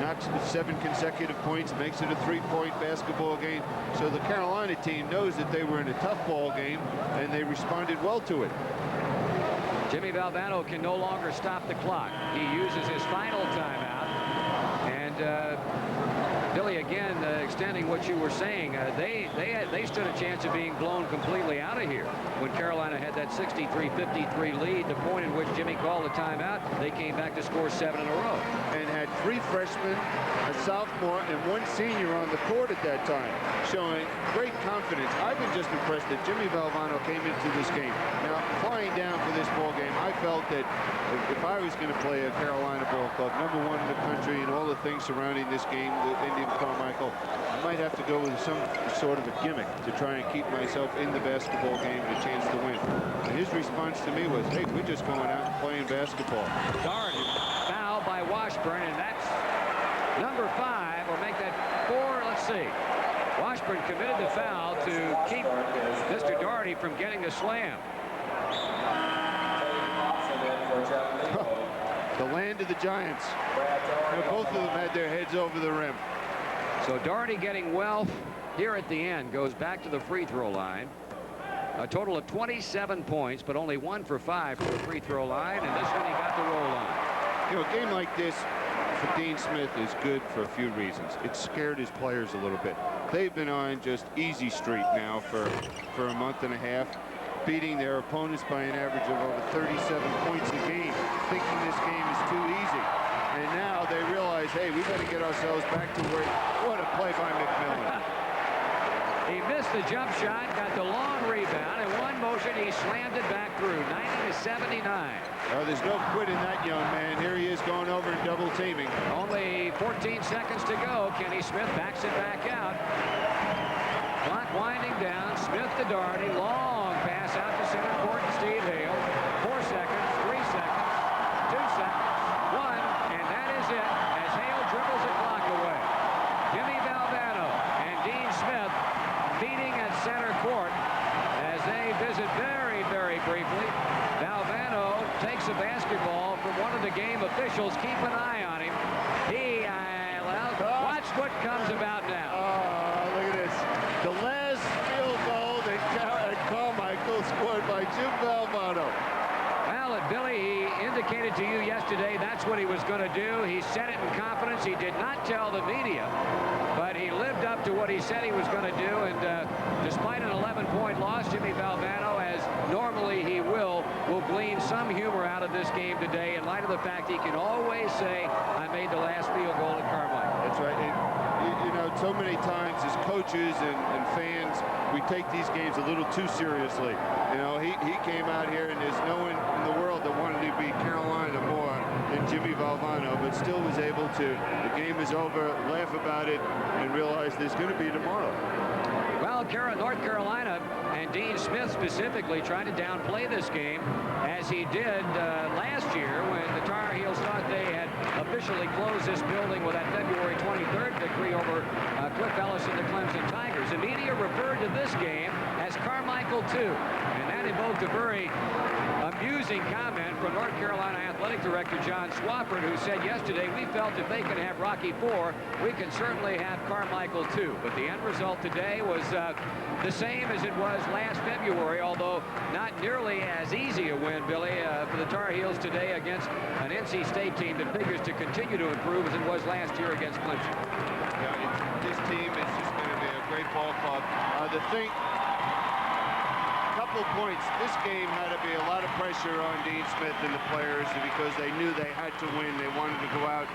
Speaker 3: knocks 7 consecutive points, makes it a 3-point basketball game. So the Carolina team knows that they were in a tough ball game, and they responded well to it.
Speaker 1: Jimmy Valvano can no longer stop the clock. He uses his final timeout. And Billy, again, extending what you were saying, they stood a chance of being blown completely out of here when Carolina had that 63-53 lead. The point in which Jimmy called the timeout, they came back to score 7 in a row.
Speaker 3: And had 3 freshmen, a sophomore, and 1 senior on the court at that time, showing great confidence. I've been just impressed that Jimmy Valvano came into this game. Now, flying down for this ball game, I felt that if I was going to play a Carolina ball club, #1 in the country, and all the things surrounding this game, the Indian Carmichael, I might have to go with some sort of a gimmick to try and keep myself in the basketball game and a chance to win. And his response to me was, hey, we're just going out and playing basketball.
Speaker 1: Doherty fouled by Washburn, and that's number 5, or make that 4. Let's see. Washburn committed the foul to keep Mr. Doherty from getting the slam.
Speaker 3: The land of the Giants. You know, both of them had their heads over the rim.
Speaker 1: So Doherty getting well here at the end, goes back to the free throw line. A total of 27 points, but only 1 for 5 from the free throw line, and this one he got the roll on.
Speaker 3: You know, a game like this for Dean Smith is good for a few reasons. It scared his players a little bit. They've been on just easy street now for a month and a half, beating their opponents by an average of over 37 points a game, thinking this game is too easy. And now they realize, hey, we got to get ourselves back to where. What a play by McMillan.
Speaker 1: He missed the jump shot, got the long rebound, and one motion he slammed it back through, 90-79.
Speaker 3: Well, there's no quit in that young man. Here he is going over and double teaming.
Speaker 1: Only 14 seconds to go. Kenny Smith backs it back out. Clock winding down. Smith to Doherty. Long pass out to center court to Steve Hale. 4 seconds, 3 seconds, 2 seconds, 1, and that is it as Hale dribbles the clock away. Jimmy Valvano and Dean Smith meeting at center court as they visit very, very briefly. Valvano takes a basketball from one of the game officials. Keep an eye on him. Watch what comes about now.
Speaker 3: Oh, look at this. The last field goal that Carmichael scored by Jim Valvano.
Speaker 1: Well, Billy, he indicated to you yesterday that's what he was going to do. He said it in confidence. He did not tell the media, but he lived up to what he said he was going to do. And despite an 11-point loss, Jimmy Valvano, as normally he will glean some humor out of this game today in light of the fact he can always say, I made the last field goal at Carmichael.
Speaker 3: That's right. And, you know, so many times as coaches and fans, we take these games a little too seriously. You know, he came out here, and there's no one in the world that wanted to beat Carolina more than Jimmy Valvano, but still was able to. The game is over, laugh about it, and realize there's going to be tomorrow.
Speaker 1: Well, North Carolina and Dean Smith specifically tried to downplay this game, as he did last year when the Tar Heels thought they had officially closed this building with that February 23rd victory over Cliff Ellis and the Clemson Tigers. The media referred to this game as Carmichael 2, and that evoked a very amusing comment from North Carolina Athletic Director John Swafford, who said yesterday, we felt if they can have Rocky 4, we can certainly have Carmichael 2. But the end result today was the same as it was last February, although not nearly as easy a win, Billy, for the Tar Heels today against an NC State team that figures to continue to improve as it was last year against Clemson.
Speaker 3: Yeah, this team is just going to be a great ball club. Couple points. This game had to be a lot of pressure on Dean Smith and the players because they knew they had to win. They wanted to go out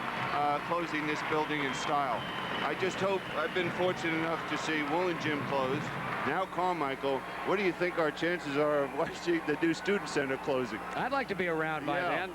Speaker 3: closing this building in style. I just hope, I've been fortunate enough to see Woolen Gym closed. Now Carmichael. What do you think our chances are of watching the new student center closing?
Speaker 1: I'd like to be around by then.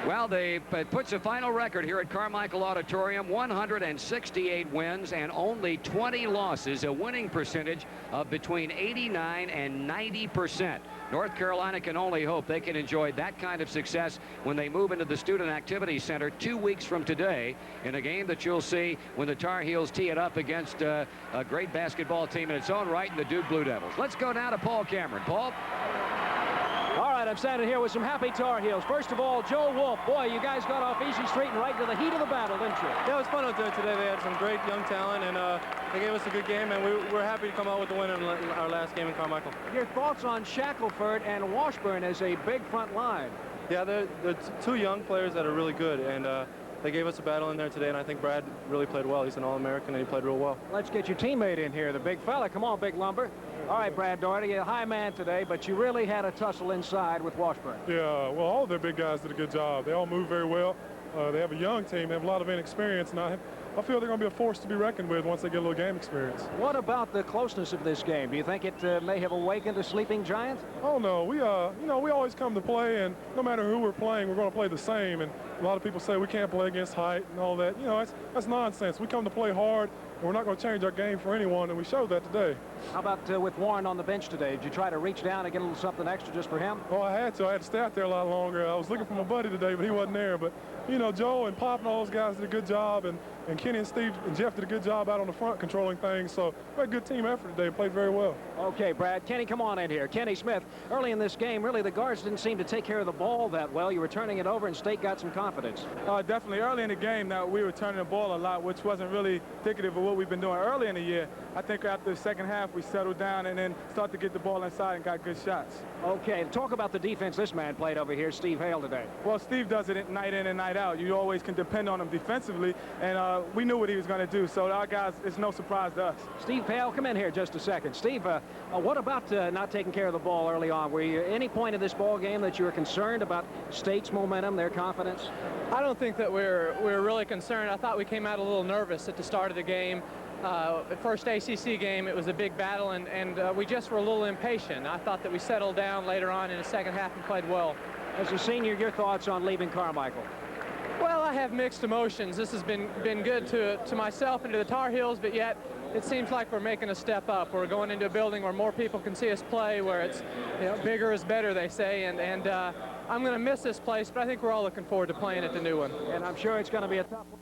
Speaker 1: Well, it puts a final record here at Carmichael Auditorium, 168 wins and only 20 losses, a winning percentage of between 89 and 90%. North Carolina can only hope they can enjoy that kind of success when they move into the Student Activity Center 2 weeks from today in a game that you'll see when the Tar Heels tee it up against a great basketball team in its own right in the Duke Blue Devils. Let's go now to Paul Cameron. Paul?
Speaker 4: All right, I'm standing here with some happy Tar Heels. First of all, Joe Wolf. Boy, you guys got off easy street and right into the heat of the battle, didn't you?
Speaker 8: Yeah, it was fun out there today. They had some great young talent, and they gave us a good game, and we're happy to come out with the win in our last game in Carmichael.
Speaker 4: Your thoughts on Shackelford and Washburn as a big front line?
Speaker 8: Yeah, they're two young players that are really good, and they gave us a battle in there today, and I think Brad really played well. He's an All-American, and he played real well.
Speaker 4: Let's get your teammate in here, the big fella. Come on, Big Lumber. All right, Brad Doherty, you're a high man today, but you really had a tussle inside with Washburn.
Speaker 9: Yeah, well, all of their big guys did a good job. They all move very well. They have a young team. They have a lot of inexperience, and I feel they're going to be a force to be reckoned with once they get a little game experience.
Speaker 4: What about the closeness of this game? Do you think it may have awakened a sleeping giant?
Speaker 9: Oh, no. We always come to play, and no matter who we're playing, we're going to play the same. And a lot of people say we can't play against height and all that. You know, that's nonsense. We come to play hard. We're not going to change our game for anyone, and we showed that today.
Speaker 4: How about with Warren on the bench today? Did you try to reach down and get a little something extra just for him?
Speaker 9: Oh, I had to. I had to stay out there a lot longer. I was looking for my buddy today, but he wasn't there. But, you know, Joe and Pop and all those guys did a good job, and Kenny and Steve and Jeff did a good job out on the front controlling things. So we had a good team effort today. Played very well.
Speaker 4: Okay, Brad. Kenny, come on in here. Kenny Smith, early in this game, really the guards didn't seem to take care of the ball that well. You were turning it over, and State got some contact. confidence.
Speaker 9: Definitely early in the game now we were turning the ball a lot, which wasn't really indicative of what we've been doing early in the year. I think after the second half we settled down and then started to get the ball inside and got good shots.
Speaker 4: Okay, talk about the defense this man played over here, Steve Hale, today.
Speaker 9: Well, Steve does it night in and night out. You always can depend on him defensively, and we knew what he was going to do. So our guys, it's no surprise to us.
Speaker 4: Steve Hale, come in here just a second. Steve, what about not taking care of the ball early on? Were you at any point in this ball game that you were concerned about State's momentum, their confidence?
Speaker 10: I don't think that we're really concerned. I thought we came out a little nervous at the start of the game. First ACC game, it was a big battle, and we just were a little impatient. I thought that we settled down later on in the second half and played well.
Speaker 4: As a senior, your thoughts on leaving Carmichael?
Speaker 10: Well, I have mixed emotions. This has been good to myself and to the Tar Heels, but yet it seems like we're making a step up. We're going into a building where more people can see us play, where it's, you know, bigger is better, they say, and I'm going to miss this place, but I think we're all looking forward to playing at the new one.
Speaker 4: And I'm sure it's going to be a tough one.